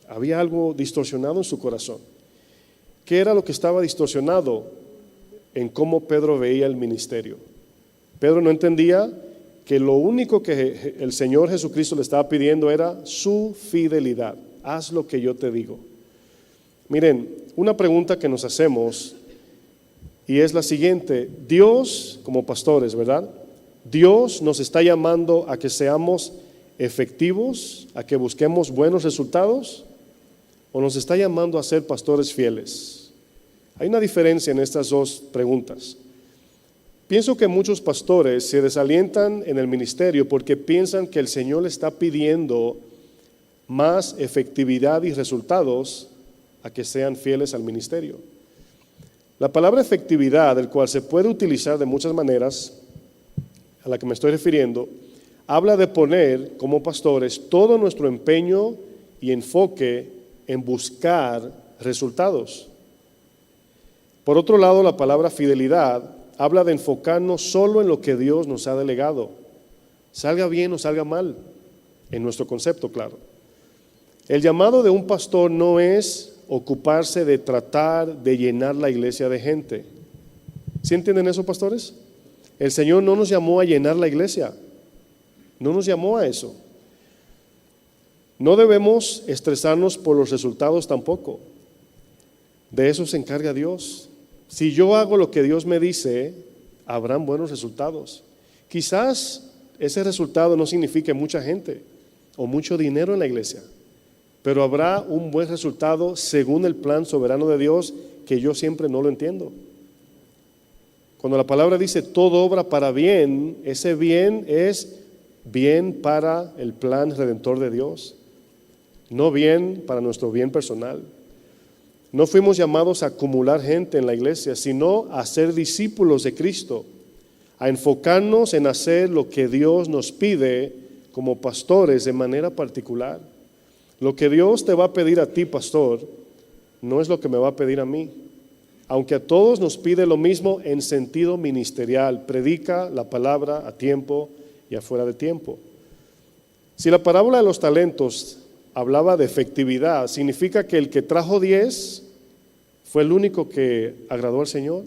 Había algo distorsionado en su corazón. ¿Qué era lo que estaba distorsionado? En cómo Pedro veía el ministerio. Pedro no entendía que lo único que el Señor Jesucristo le estaba pidiendo era su fidelidad. Haz lo que yo te digo. Miren, una pregunta que nos hacemos y es la siguiente: Dios, como pastores, ¿verdad? Dios nos está llamando a que seamos efectivos, a que busquemos buenos resultados, o nos está llamando a ser pastores fieles. Hay una diferencia en estas dos preguntas. Pienso que muchos pastores se desalientan en el ministerio porque piensan que el Señor le está pidiendo más efectividad y resultados a que sean fieles al ministerio. La palabra efectividad, el cual se puede utilizar de muchas maneras, a la que me estoy refiriendo, habla de poner como pastores todo nuestro empeño y enfoque en buscar resultados. Por otro lado, la palabra fidelidad habla de enfocarnos solo en lo que Dios nos ha delegado, salga bien o salga mal, en nuestro concepto, claro. El llamado de un pastor no es ocuparse de tratar de llenar la iglesia de gente. ¿Sí entienden eso, pastores? El Señor no nos llamó a llenar la iglesia, no nos llamó a eso. No debemos estresarnos por los resultados tampoco. De eso se encarga Dios. Si yo hago lo que Dios me dice, habrán buenos resultados. Quizás ese resultado no signifique mucha gente o mucho dinero en la iglesia, pero habrá un buen resultado según el plan soberano de Dios, que yo siempre no lo entiendo. Cuando la palabra dice todo obra para bien, ese bien es bien para el plan redentor de Dios, no bien para nuestro bien personal. No fuimos llamados a acumular gente en la iglesia, sino a ser discípulos de Cristo, a enfocarnos en hacer lo que Dios nos pide como pastores de manera particular. Lo que Dios te va a pedir a ti, pastor, no es lo que me va a pedir a mí. Aunque a todos nos pide lo mismo en sentido ministerial: predica la palabra a tiempo y afuera de tiempo. Si la parábola de los talentos hablaba de efectividad, significa que el que trajo 10 fue el único que agradó al Señor,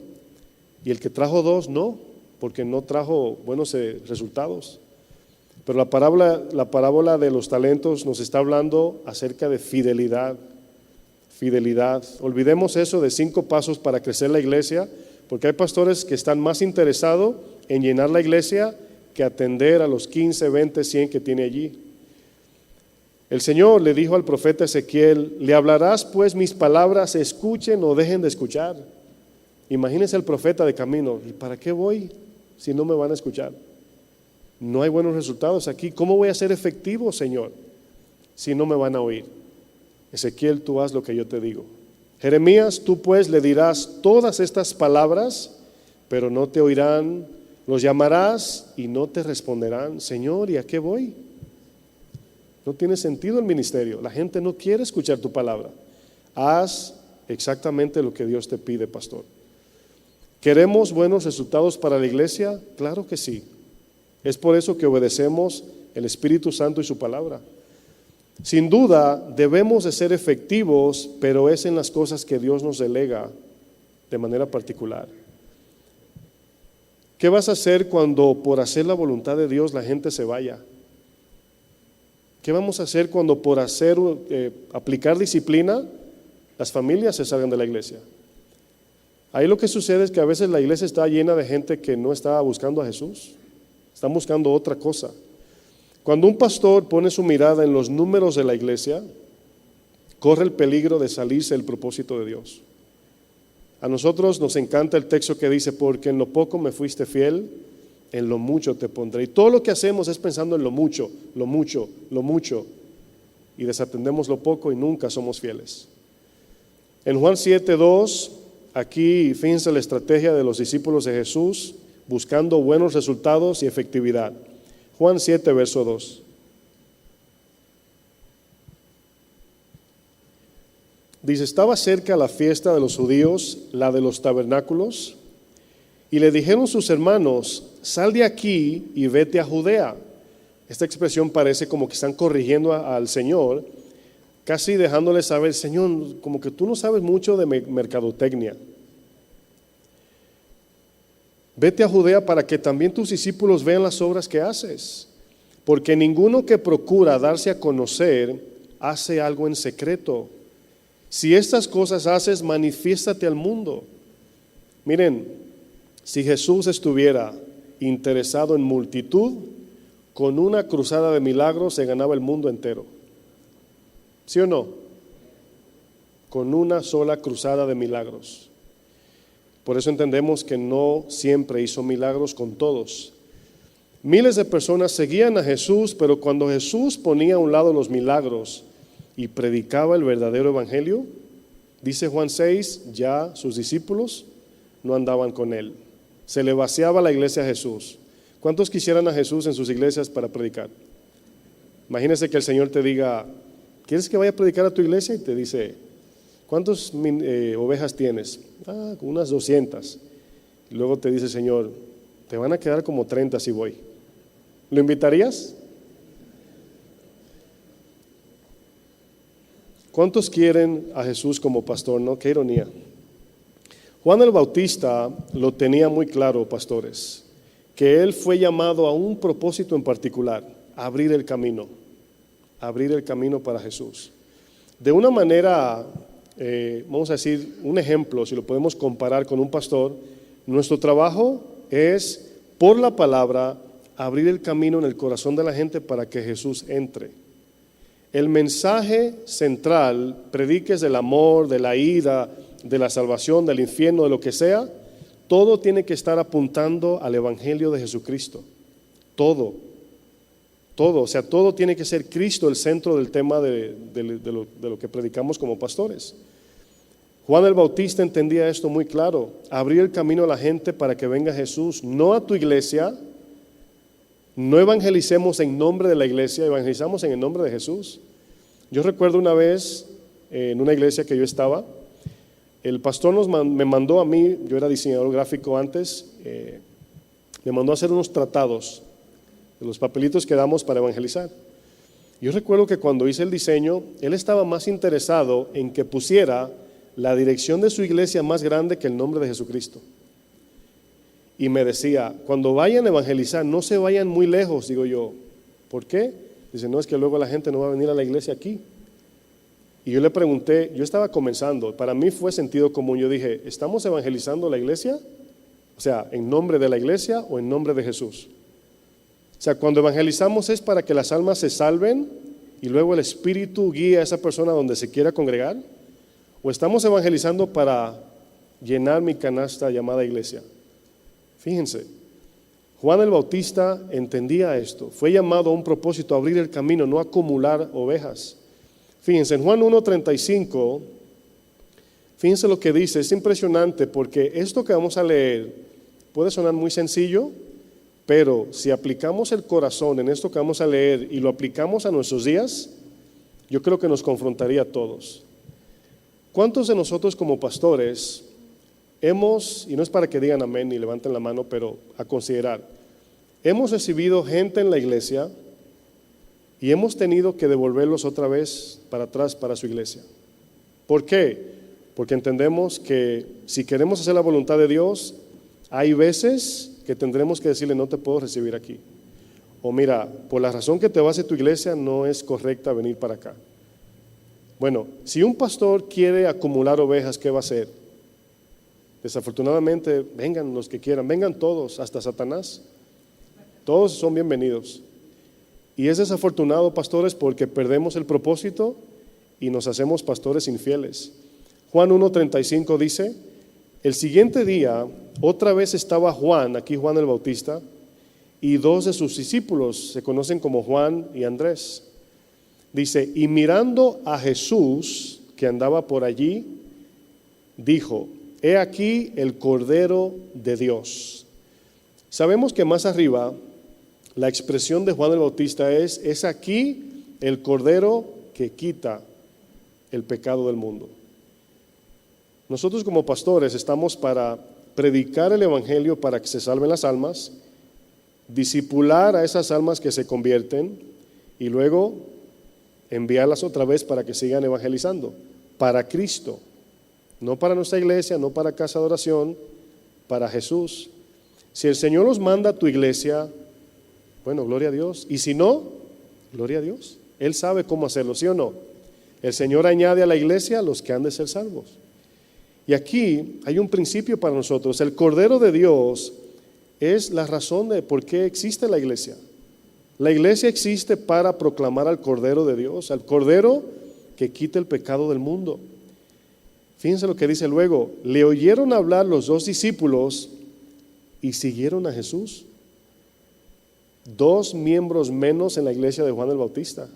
y el que trajo 2 no, porque no trajo buenos resultados. Pero la parábola de los talentos nos está hablando acerca de fidelidad. Fidelidad. Olvidemos eso de 5 pasos para crecer la iglesia, porque hay pastores que están más interesados en llenar la iglesia que atender a los 15, 20, 100 que tiene allí. El Señor le dijo al profeta Ezequiel: le hablarás pues mis palabras, escuchen o dejen de escuchar. Imagínense el profeta de camino: ¿y para qué voy si no me van a escuchar? No hay buenos resultados aquí. ¿Cómo voy a ser efectivo, Señor, si no me van a oír? Ezequiel, tú haz lo que yo te digo. Jeremías, tú pues le dirás todas estas palabras, pero no te oirán. Los llamarás y no te responderán. Señor, ¿y a qué voy? No tiene sentido el ministerio. La gente no quiere escuchar tu palabra. Haz exactamente lo que Dios te pide, pastor. ¿Queremos buenos resultados para la iglesia? Claro que sí. Es por eso que obedecemos el Espíritu Santo y su palabra. Sin duda debemos de ser efectivos, pero es en las cosas que Dios nos delega de manera particular. ¿Qué vas a hacer cuando por hacer la voluntad de Dios la gente se vaya? ¿Qué vamos a hacer cuando por aplicar disciplina las familias se salgan de la iglesia? Ahí lo que sucede es que a veces la iglesia está llena de gente que no está buscando a Jesús, están buscando otra cosa. Cuando un pastor pone su mirada en los números de la iglesia, corre el peligro de salirse del propósito de Dios. A nosotros nos encanta el texto que dice: porque en lo poco me fuiste fiel, en lo mucho te pondré. Y todo lo que hacemos es pensando en lo mucho, lo mucho, lo mucho, y desatendemos lo poco y nunca somos fieles. En Juan 7:2, aquí fíjense la estrategia de los discípulos de Jesús buscando buenos resultados y efectividad. Juan 7, verso 2. Dice: estaba cerca la fiesta de los judíos, la de los tabernáculos, y le dijeron sus hermanos: sal de aquí y vete a Judea. Esta expresión parece como que están corrigiendo al Señor, casi dejándole saber: Señor, como que tú no sabes mucho de mercadotecnia. Vete a Judea para que también tus discípulos vean las obras que haces, porque ninguno que procura darse a conocer hace algo en secreto. Si estas cosas haces, manifiéstate al mundo. Miren, si Jesús estuviera interesado en multitud, con una cruzada de milagros se ganaba el mundo entero. ¿Sí o no? Con una sola cruzada de milagros. Por eso entendemos que no siempre hizo milagros con todos. Miles de personas seguían a Jesús, pero cuando Jesús ponía a un lado los milagros y predicaba el verdadero evangelio, dice Juan 6, ya sus discípulos no andaban con él. Se le vaciaba la iglesia a Jesús. ¿Cuántos quisieran a Jesús en sus iglesias para predicar? Imagínese que el Señor te diga, ¿quieres que vaya a predicar a tu iglesia? Y te dice, ¿cuántas ovejas tienes? Unas 200. Y luego te dice el Señor, te van a quedar como 30 si voy. ¿Lo invitarías? ¿Cuántos quieren a Jesús como pastor? ¿No? Qué ironía. Juan el Bautista lo tenía muy claro, pastores, que él fue llamado a un propósito en particular, abrir el camino para Jesús. De una manera, vamos a decir, un ejemplo, si lo podemos comparar con un pastor, nuestro trabajo es, por la palabra, abrir el camino en el corazón de la gente para que Jesús entre. El mensaje central, prediques del amor, de la ira, de la salvación, del infierno, de lo que sea, todo tiene que estar apuntando al evangelio de Jesucristo. Todo, o sea, todo tiene que ser Cristo el centro del tema de lo que predicamos como pastores. Juan el Bautista entendía esto muy claro, abrir el camino a la gente para que venga Jesús, no a tu iglesia. No evangelicemos en nombre de la iglesia, evangelizamos en el nombre de Jesús. Yo recuerdo una vez en una iglesia que yo estaba, el pastor me mandó a mí, yo era diseñador gráfico antes, me mandó a hacer unos tratados de los papelitos que damos para evangelizar. Yo recuerdo que cuando hice el diseño, él estaba más interesado en que pusiera la dirección de su iglesia más grande que el nombre de Jesucristo. Y me decía, cuando vayan a evangelizar, no se vayan muy lejos. Digo yo, ¿por qué? Dice, no, es que luego la gente no va a venir a la iglesia aquí. Y yo le pregunté, yo estaba comenzando, para mí fue sentido común. Yo dije, ¿estamos evangelizando la iglesia? O sea, ¿en nombre de la iglesia o en nombre de Jesús? O sea, cuando evangelizamos es para que las almas se salven y luego el Espíritu guíe a esa persona donde se quiera congregar. ¿O estamos evangelizando para llenar mi canasta llamada iglesia? Fíjense, Juan el Bautista entendía esto, fue llamado a un propósito, a abrir el camino, no a acumular ovejas. Fíjense, en Juan 1:35, fíjense lo que dice, es impresionante porque esto que vamos a leer puede sonar muy sencillo, pero si aplicamos el corazón en esto que vamos a leer y lo aplicamos a nuestros días, yo creo que nos confrontaría a todos. ¿Cuántos de nosotros como pastores hemos, y no es para que digan amén ni levanten la mano, pero a considerar, hemos recibido gente en la iglesia y hemos tenido que devolverlos otra vez para atrás para su iglesia? ¿Por qué? Porque entendemos que si queremos hacer la voluntad de Dios, hay veces que tendremos que decirle, no te puedo recibir aquí. O mira, por la razón que te vas de tu iglesia no es correcta venir para acá. Bueno, si un pastor quiere acumular ovejas, ¿qué va a hacer? Desafortunadamente, vengan los que quieran, vengan todos, hasta Satanás. Todos son bienvenidos. Y es desafortunado, pastores, porque perdemos el propósito y nos hacemos pastores infieles. Juan 1:35 dice, el siguiente día, otra vez estaba Juan, aquí Juan el Bautista, y dos de sus discípulos, se conocen como Juan y Andrés. Dice, y mirando a Jesús, que andaba por allí, dijo, he aquí el Cordero de Dios. Sabemos que más arriba la expresión de Juan el Bautista es aquí el Cordero que quita el pecado del mundo. Nosotros como pastores estamos para predicar el evangelio para que se salven las almas, discipular a esas almas que se convierten y luego enviarlas otra vez para que sigan evangelizando, para Cristo. No para nuestra iglesia, no para casa de oración, para Jesús. Si el Señor los manda a tu iglesia, bueno, gloria a Dios. Y si no, gloria a Dios. Él sabe cómo hacerlo, ¿sí o no? El Señor añade a la iglesia los que han de ser salvos. Y aquí hay un principio para nosotros. El Cordero de Dios es la razón de por qué existe la iglesia. La iglesia existe para proclamar al Cordero de Dios, al Cordero que quita el pecado del mundo. Fíjense lo que dice luego: le oyeron hablar los dos discípulos y siguieron a Jesús. 2 miembros menos en la iglesia de Juan el Bautista.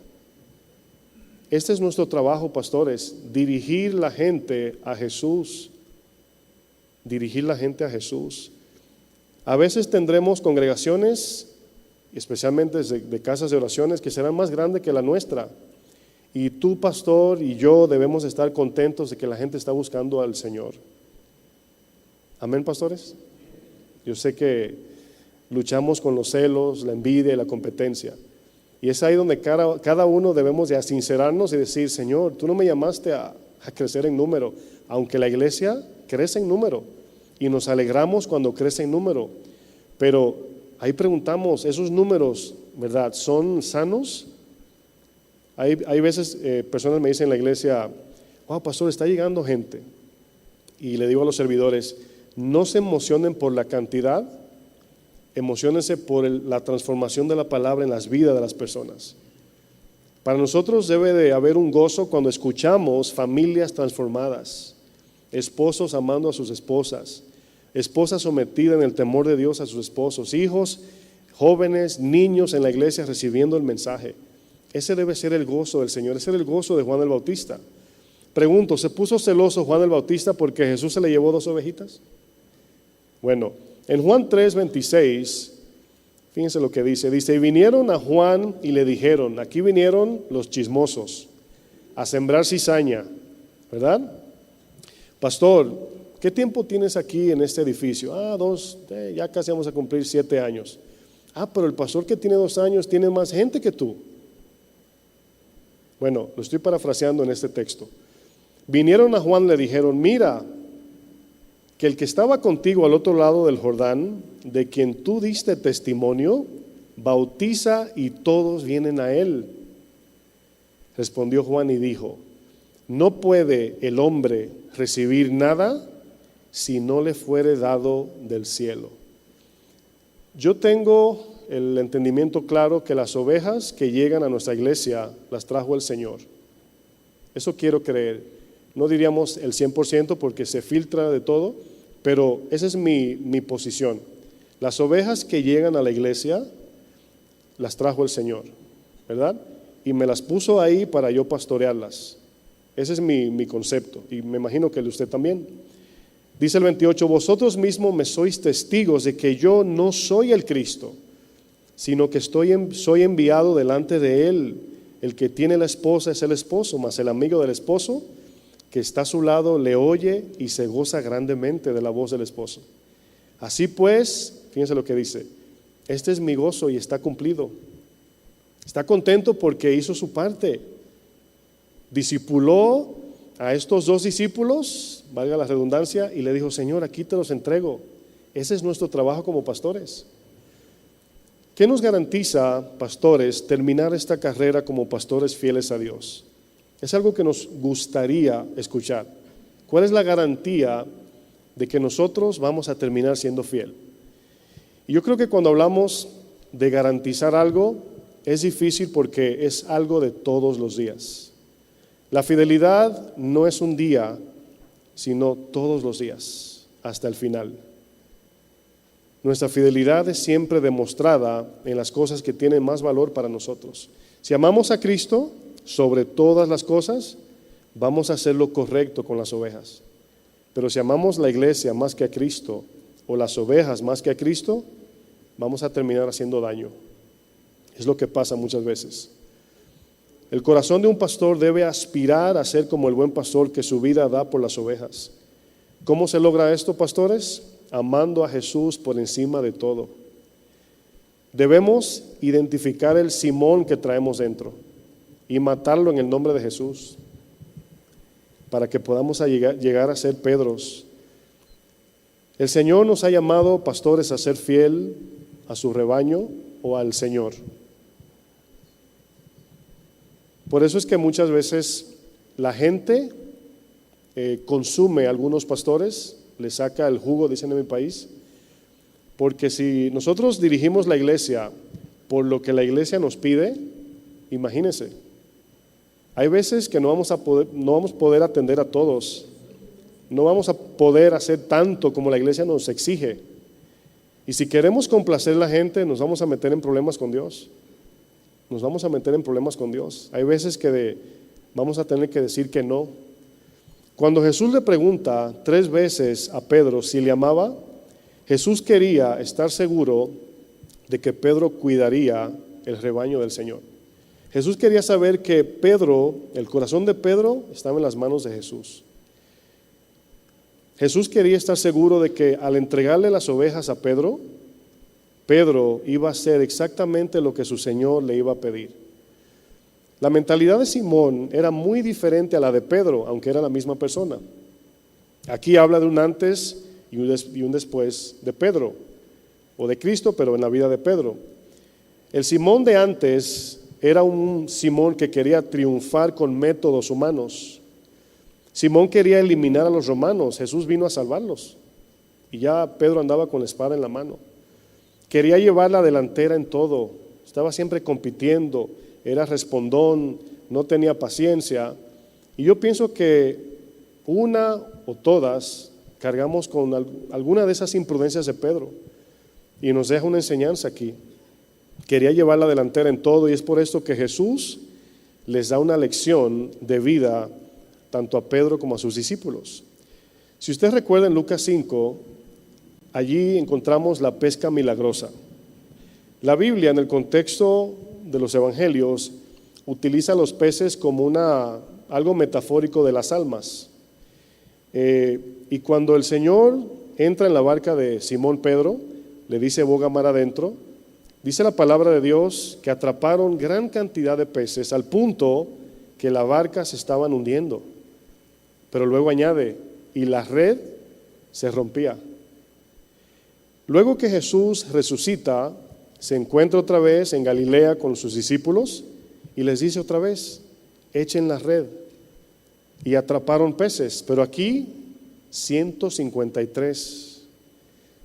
Este es nuestro trabajo, pastores, dirigir la gente a Jesús. Dirigir la gente a Jesús. A veces tendremos congregaciones, especialmente de casas de oraciones, que serán más grandes que la nuestra. Y tú, pastor, y yo debemos estar contentos de que la gente está buscando al Señor. Amén, pastores. Yo sé que luchamos con los celos, la envidia y la competencia. Y es ahí donde cada uno debemos de sincerarnos y decir: Señor, tú no me llamaste a crecer en número, aunque la iglesia crece en número y nos alegramos cuando crece en número. Pero ahí preguntamos, ¿esos números, verdad, son sanos? Hay veces personas me dicen en la iglesia: wow, pastor, está llegando gente. Y le digo a los servidores: no se emocionen por la cantidad, emociónense por la transformación de la palabra en las vidas de las personas. Para nosotros debe de haber un gozo cuando escuchamos familias transformadas, esposos amando a sus esposas, esposas sometidas en el temor de Dios a sus esposos, hijos, jóvenes, niños en la iglesia recibiendo el mensaje. Ese debe ser el gozo del Señor, ese era el gozo de Juan el Bautista. Pregunto, ¿se puso celoso Juan el Bautista porque Jesús se le llevó 2 ovejitas? Bueno, en Juan 3:26, fíjense lo que dice, y vinieron a Juan y le dijeron, aquí vinieron los chismosos a sembrar cizaña, ¿verdad? Pastor, ¿qué tiempo tienes aquí en este edificio? 2, ya casi vamos a cumplir 7 años. Pero el pastor que tiene 2 años tiene más gente que tú. Bueno, lo estoy parafraseando en este texto. Vinieron a Juan y le dijeron, mira, que el que estaba contigo al otro lado del Jordán, de quien tú diste testimonio, bautiza y todos vienen a él. Respondió Juan y dijo, no puede el hombre recibir nada si no le fuere dado del cielo. Yo tengo el entendimiento claro que las ovejas que llegan a nuestra iglesia las trajo el Señor. Eso quiero creer. No diríamos el 100% porque se filtra de todo, pero esa es mi posición. Las ovejas que llegan a la iglesia las trajo el Señor, ¿verdad? Y me las puso ahí para yo pastorearlas. Ese es mi concepto y me imagino que el de usted también. Dice el 28, vosotros mismos me sois testigos de que yo no soy el Cristo, sino que soy enviado delante de Él. El que tiene la esposa es el esposo, mas el amigo del esposo que está a su lado le oye y se goza grandemente de la voz del esposo. Así pues, fíjense lo que dice, este es mi gozo y está cumplido. Está contento porque hizo su parte. Discipuló a estos 2 discípulos, valga la redundancia, y le dijo, Señor, aquí te los entrego. Ese es nuestro trabajo como pastores. ¿Qué nos garantiza, pastores, terminar esta carrera como pastores fieles a Dios? Es algo que nos gustaría escuchar. ¿Cuál es la garantía de que nosotros vamos a terminar siendo fiel? Y yo creo que cuando hablamos de garantizar algo, es difícil porque es algo de todos los días. La fidelidad no es un día, sino todos los días, hasta el final. Nuestra fidelidad es siempre demostrada en las cosas que tienen más valor para nosotros. Si amamos a Cristo sobre todas las cosas, vamos a hacer lo correcto con las ovejas. Pero si amamos la iglesia más que a Cristo, o las ovejas más que a Cristo, vamos a terminar haciendo daño. Es lo que pasa muchas veces. El corazón de un pastor debe aspirar a ser como el buen pastor que su vida da por las ovejas. ¿Cómo se logra esto, pastores? Amando a Jesús por encima de todo. Debemos identificar el Simón que traemos dentro y matarlo en el nombre de Jesús para que podamos llegar a ser Pedros. El Señor nos ha llamado, pastores, a ser fiel a su rebaño o al Señor. Por eso es que muchas veces la gente consume a algunos pastores, le saca el jugo, dicen en mi país, porque si nosotros dirigimos la iglesia por lo que la iglesia nos pide, imagínense, hay veces que no vamos a poder atender a todos, no vamos a poder hacer tanto como la iglesia nos exige. Y si queremos complacer a la gente, nos vamos a meter en problemas con Dios. Nos vamos a meter en problemas con Dios. Hay veces que vamos a tener que decir que no. Cuando Jesús le pregunta 3 veces a Pedro si le amaba, Jesús quería estar seguro de que Pedro cuidaría el rebaño del Señor. Jesús quería saber que Pedro, el corazón de Pedro estaba en las manos de Jesús. Jesús quería estar seguro de que al entregarle las ovejas a Pedro, Pedro iba a hacer exactamente lo que su Señor le iba a pedir. La mentalidad de Simón era muy diferente a la de Pedro, aunque era la misma persona. Aquí habla de un antes y un después de Pedro, o de Cristo, pero en la vida de Pedro. El Simón de antes era un Simón que quería triunfar con métodos humanos. Simón quería eliminar a los romanos, Jesús vino a salvarlos, y ya Pedro andaba con la espada en la mano. Quería llevar la delantera en todo, estaba siempre compitiendo, era respondón, no tenía paciencia. Y yo pienso que una o todas cargamos con alguna de esas imprudencias de Pedro, y nos deja una enseñanza aquí. Quería llevar la delantera en todo, y es por esto que Jesús les da una lección de vida tanto a Pedro como a sus discípulos. Si usted recuerda en Lucas 5, allí encontramos la pesca milagrosa. La Biblia, en el contexto de los evangelios, utiliza los peces como algo metafórico de las almas. Y cuando el Señor entra en la barca de Simón Pedro, le dice boga mar adentro, dice la palabra de Dios que atraparon gran cantidad de peces al punto que la barca se estaban hundiendo. Pero luego añade, y la red se rompía. Luego que Jesús resucita, se encuentra otra vez en Galilea con sus discípulos y les dice otra vez, echen la red. Y atraparon peces, pero aquí 153.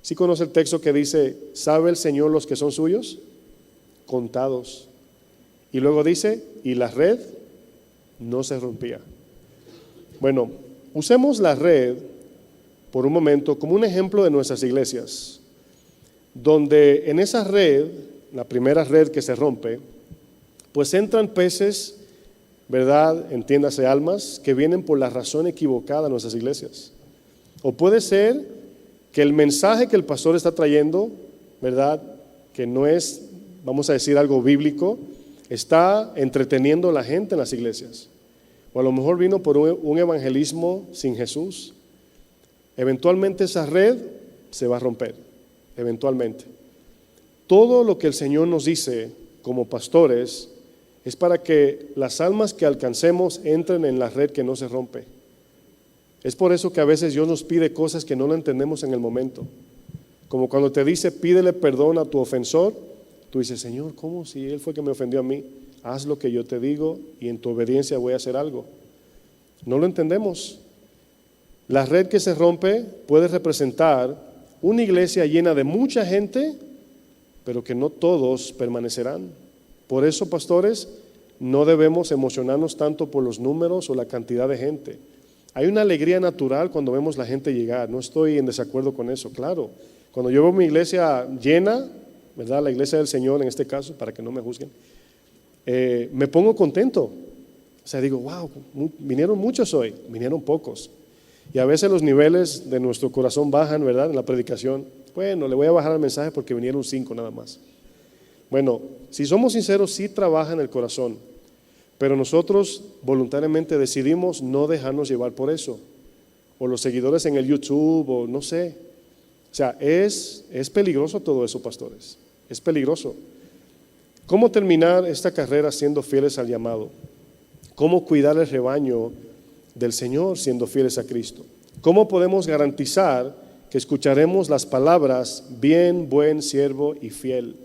¿Sí conoce el texto que dice, sabe el Señor los que son suyos? Contados. Y luego dice, y la red no se rompía. Bueno, usemos la red por un momento como un ejemplo de nuestras iglesias, donde en esa red, la primera red que se rompe, pues entran peces, ¿verdad? Entiéndase, almas que vienen por la razón equivocada a nuestras iglesias. O puede ser que el mensaje que el pastor está trayendo, ¿verdad? Que no es, vamos a decir, algo bíblico, está entreteniendo a la gente en las iglesias. O a lo mejor vino por un evangelismo sin Jesús. Eventualmente esa red se va a romper, eventualmente. Todo lo que el Señor nos dice como pastores es para que las almas que alcancemos entren en la red que no se rompe. Es por eso que a veces Dios nos pide cosas que no lo entendemos en el momento. Como cuando te dice, pídele perdón a tu ofensor, tú dices, Señor, ¿cómo si él fue que me ofendió a mí? Haz lo que yo te digo y en tu obediencia voy a hacer algo. No lo entendemos. La red que se rompe puede representar una iglesia llena de mucha gente, pero que no todos permanecerán. Por eso, pastores, no debemos emocionarnos tanto por los números o la cantidad de gente. Hay una alegría natural cuando vemos la gente llegar. No estoy en desacuerdo con eso, claro. Cuando yo veo mi iglesia llena, ¿verdad? La iglesia del Señor en este caso, para que no me juzguen, me pongo contento. O sea, digo, wow, vinieron muchos hoy, vinieron pocos. Y a veces los niveles de nuestro corazón bajan, ¿verdad? En la predicación. Bueno, le voy a bajar el mensaje porque vinieron 5 nada más. Bueno, si somos sinceros, sí trabaja en el corazón. Pero nosotros voluntariamente decidimos no dejarnos llevar por eso. O los seguidores en el YouTube, o no sé. O sea, es peligroso todo eso, pastores. Es peligroso. ¿Cómo terminar esta carrera siendo fieles al llamado? ¿Cómo cuidar el rebaño del Señor siendo fieles a Cristo? ¿Cómo podemos garantizar que escucharemos las palabras, bien, buen siervo y fiel?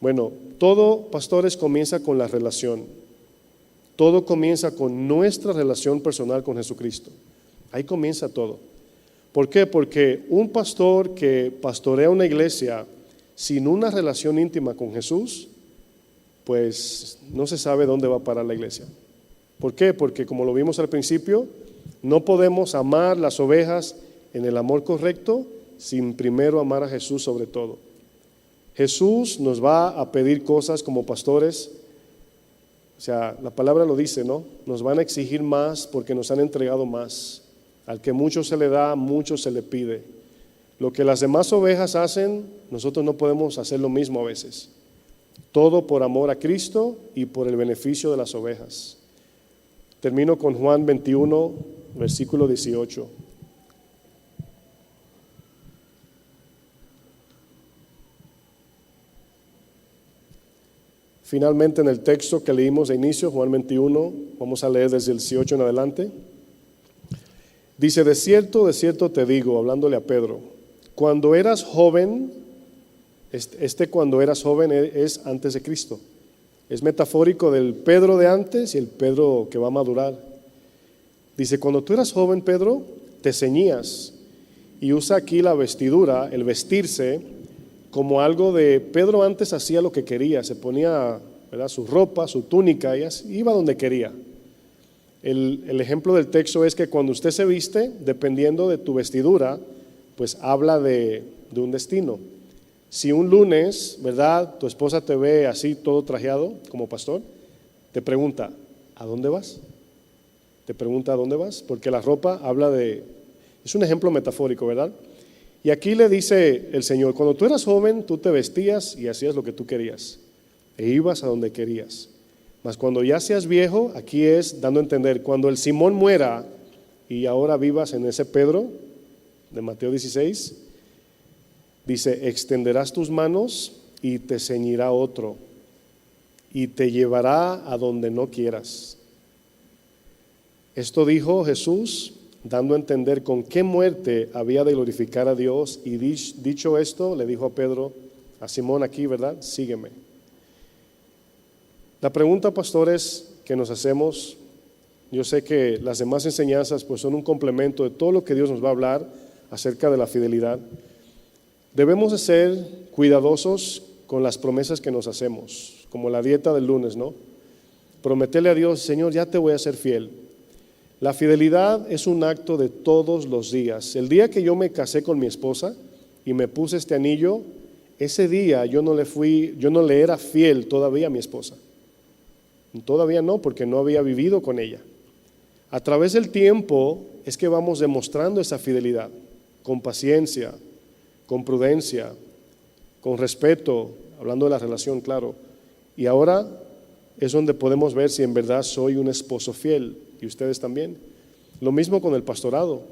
Bueno, todo, pastores, comienza con la relación. Todo comienza con nuestra relación personal con Jesucristo. Ahí comienza todo. ¿Por qué? Porque un pastor que pastorea una iglesia sin una relación íntima con Jesús, pues no se sabe dónde va a parar la iglesia. ¿Por qué? Porque como lo vimos al principio, no podemos amar las ovejas en el amor correcto sin primero amar a Jesús sobre todo. Jesús nos va a pedir cosas como pastores, o sea, la palabra lo dice, ¿no? Nos van a exigir más porque nos han entregado más. Al que mucho se le da, mucho se le pide. Lo que las demás ovejas hacen, nosotros no podemos hacer lo mismo a veces. Todo por amor a Cristo y por el beneficio de las ovejas. Termino con Juan 21, versículo 18. Finalmente, en el texto que leímos de inicio, Juan 21, vamos a leer desde el 18 en adelante. Dice, de cierto te digo, hablándole a Pedro, cuando eras joven, cuando eras joven es antes de Cristo. Es metafórico del Pedro de antes y el Pedro que va a madurar. Dice, cuando tú eras joven, Pedro, te ceñías, y usa aquí la vestidura, el vestirse, como algo de, Pedro antes hacía lo que quería, se ponía, ¿verdad?, su ropa, su túnica, y iba donde quería. El ejemplo del texto es que cuando usted se viste, dependiendo de tu vestidura, pues habla de un destino. Si un lunes, ¿verdad?, tu esposa te ve así todo trajeado como pastor, te pregunta, ¿a dónde vas? Te pregunta, ¿a dónde vas? Porque la ropa habla de, es un ejemplo metafórico, ¿verdad? Y aquí le dice el Señor, cuando tú eras joven, tú te vestías y hacías lo que tú querías, e ibas a donde querías. Mas cuando ya seas viejo, aquí es dando a entender, cuando el Simón muera y ahora vivas en ese Pedro de Mateo 16, dice, extenderás tus manos y te ceñirá otro y te llevará a donde no quieras. Esto dijo Jesús, dando a entender con qué muerte había de glorificar a Dios, y dicho esto, le dijo a Pedro, a Simón aquí, ¿verdad? Sígueme. La pregunta, pastores, que nos hacemos, yo sé que las demás enseñanzas pues son un complemento de todo lo que Dios nos va a hablar acerca de la fidelidad. Debemos de ser cuidadosos con las promesas que nos hacemos, como la dieta del lunes, ¿no? Prometerle a Dios, Señor, ya te voy a ser fiel. La fidelidad es un acto de todos los días. El día que yo me casé con mi esposa y me puse este anillo, ese día yo no le era fiel todavía a mi esposa. Todavía no, porque no había vivido con ella. A través del tiempo es que vamos demostrando esa fidelidad, con paciencia, con prudencia, con respeto, hablando de la relación, claro. Y ahora es donde podemos ver si en verdad soy un esposo fiel, y ustedes también. Lo mismo con el pastorado.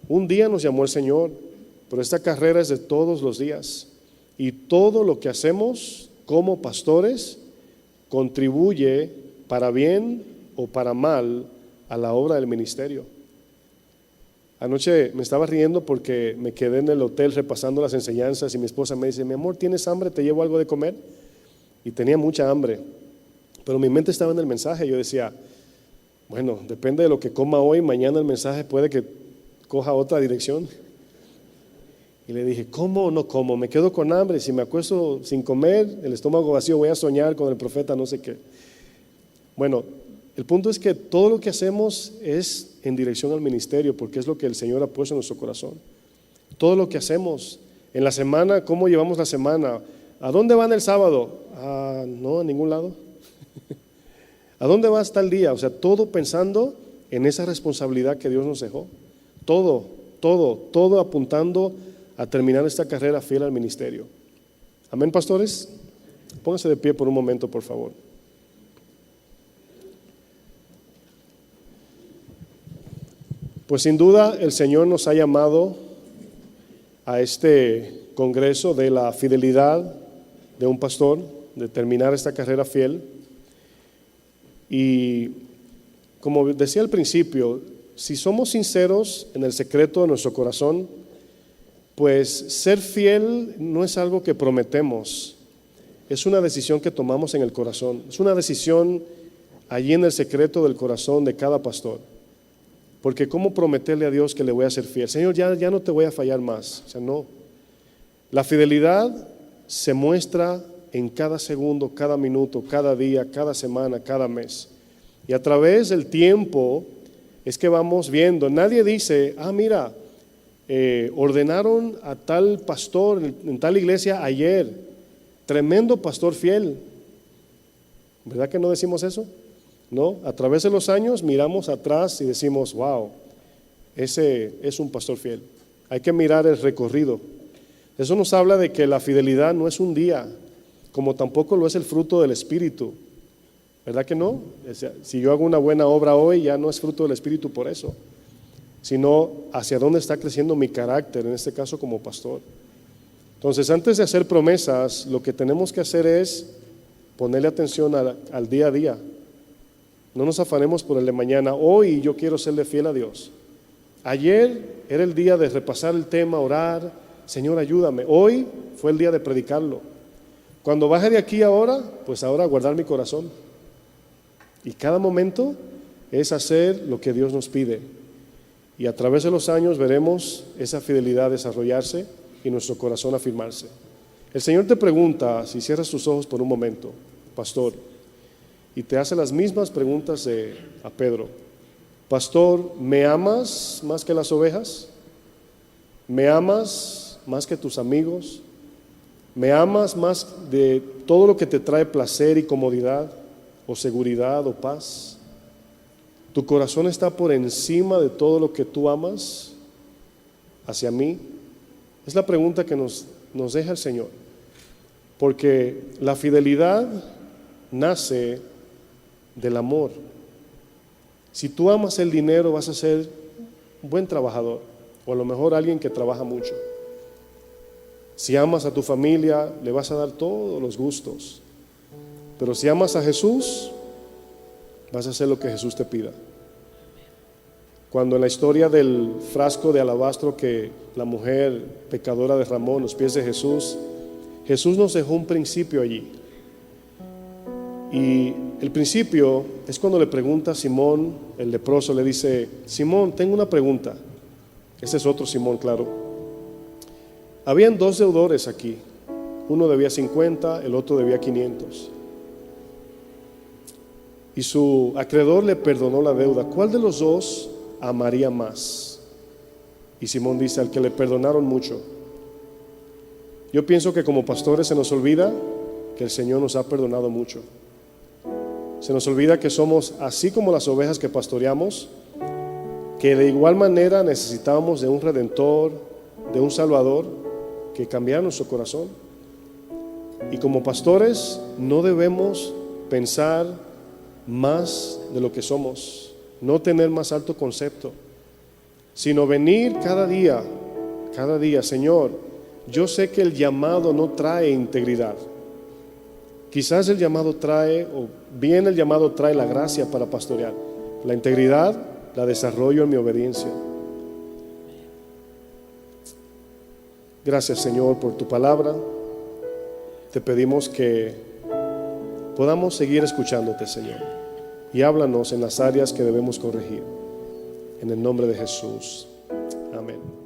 Un día nos llamó el Señor, pero esta carrera es de todos los días. Y todo lo que hacemos como pastores contribuye para bien o para mal a la obra del ministerio. Anoche me estaba riendo porque me quedé en el hotel repasando las enseñanzas y mi esposa me dice, mi amor, ¿tienes hambre? ¿Te llevo algo de comer? Y tenía mucha hambre, pero mi mente estaba en el mensaje. Yo decía, bueno, depende de lo que coma hoy, mañana el mensaje puede que coja otra dirección. Y le dije, ¿cómo o no como? Me quedo con hambre, si me acuesto sin comer, el estómago vacío, voy a soñar con el profeta, no sé qué. Bueno, el punto es que todo lo que hacemos es en dirección al ministerio, porque es lo que el Señor ha puesto en nuestro corazón. Todo lo que hacemos en la semana, ¿cómo llevamos la semana? ¿A dónde van el sábado? No, a ningún lado. ¿A dónde vas tal día? O sea, todo pensando en esa responsabilidad que Dios nos dejó. Todo apuntando a terminar esta carrera fiel al ministerio. Amén, pastores. Pónganse de pie por un momento, por favor. Pues sin duda el Señor nos ha llamado a este congreso de la fidelidad de un pastor, de terminar esta carrera fiel. Y como decía al principio, si somos sinceros en el secreto de nuestro corazón, pues ser fiel no es algo que prometemos, es una decisión que tomamos en el corazón, es una decisión allí en el secreto del corazón de cada pastor. Porque ¿cómo prometerle a Dios que le voy a ser fiel? Señor, ya no te voy a fallar más. O sea, no. La fidelidad se muestra en cada segundo, cada minuto, cada día, cada semana, cada mes. Y a través del tiempo es que vamos viendo. Nadie dice, mira, ordenaron a tal pastor en tal iglesia ayer, tremendo pastor fiel. ¿Verdad que no decimos eso? No, a través de los años miramos atrás y decimos, wow, ese es un pastor fiel. Hay que mirar el recorrido. Eso nos habla de que la fidelidad no es un día, como tampoco lo es el fruto del Espíritu. ¿Verdad que no? O sea, si yo hago una buena obra hoy, ya no es fruto del Espíritu por eso, sino hacia dónde está creciendo mi carácter, en este caso como pastor. Entonces, antes de hacer promesas, lo que tenemos que hacer es ponerle atención al día a día. No nos afanemos por el de mañana. Hoy yo quiero serle fiel a Dios. Ayer era el día de repasar el tema, orar, Señor, ayúdame. Hoy fue el día de predicarlo. Cuando baje de aquí ahora, pues ahora guardar mi corazón. Y cada momento es hacer lo que Dios nos pide. Y a través de los años veremos esa fidelidad desarrollarse y nuestro corazón afirmarse. El Señor te pregunta, si cierras tus ojos por un momento, pastor, y te hace las mismas preguntas a Pedro. Pastor, ¿me amas más que las ovejas? ¿Me amas más que tus amigos? ¿Me amas más de todo lo que te trae placer y comodidad, o seguridad, o paz? ¿Tu corazón está por encima de todo lo que tú amas hacia mí? Es la pregunta que nos deja el Señor. Porque la fidelidad nace del amor. Si tú amas el dinero, vas a ser un buen trabajador, o a lo mejor alguien que trabaja mucho. Si amas a tu familia, le vas a dar todos los gustos. Pero si amas a Jesús, vas a hacer lo que Jesús te pida. Cuando en la historia del frasco de alabastro que la mujer pecadora derramó en los pies de Jesús, Jesús nos dejó un principio allí. Y el principio es cuando le pregunta a Simón, el leproso, le dice, Simón, tengo una pregunta. Ese es otro Simón, claro. Habían dos deudores aquí. Uno debía 50, el otro debía 500. Y su acreedor le perdonó la deuda. ¿Cuál de los dos amaría más? Y Simón dice, al que le perdonaron mucho. Yo pienso que como pastores se nos olvida que el Señor nos ha perdonado mucho. Se nos olvida que somos así como las ovejas que pastoreamos, que de igual manera necesitábamos de un Redentor, de un Salvador que cambiara nuestro corazón. Y como pastores no debemos pensar más de lo que somos, no tener más alto concepto, sino venir cada día, Señor, yo sé que el llamado no trae integridad. Quizás el llamado trae, o bien el llamado trae la gracia para pastorear. La integridad la desarrollo en mi obediencia. Gracias, Señor, por tu palabra. Te pedimos que podamos seguir escuchándote, Señor, y háblanos en las áreas que debemos corregir. En el nombre de Jesús. Amén.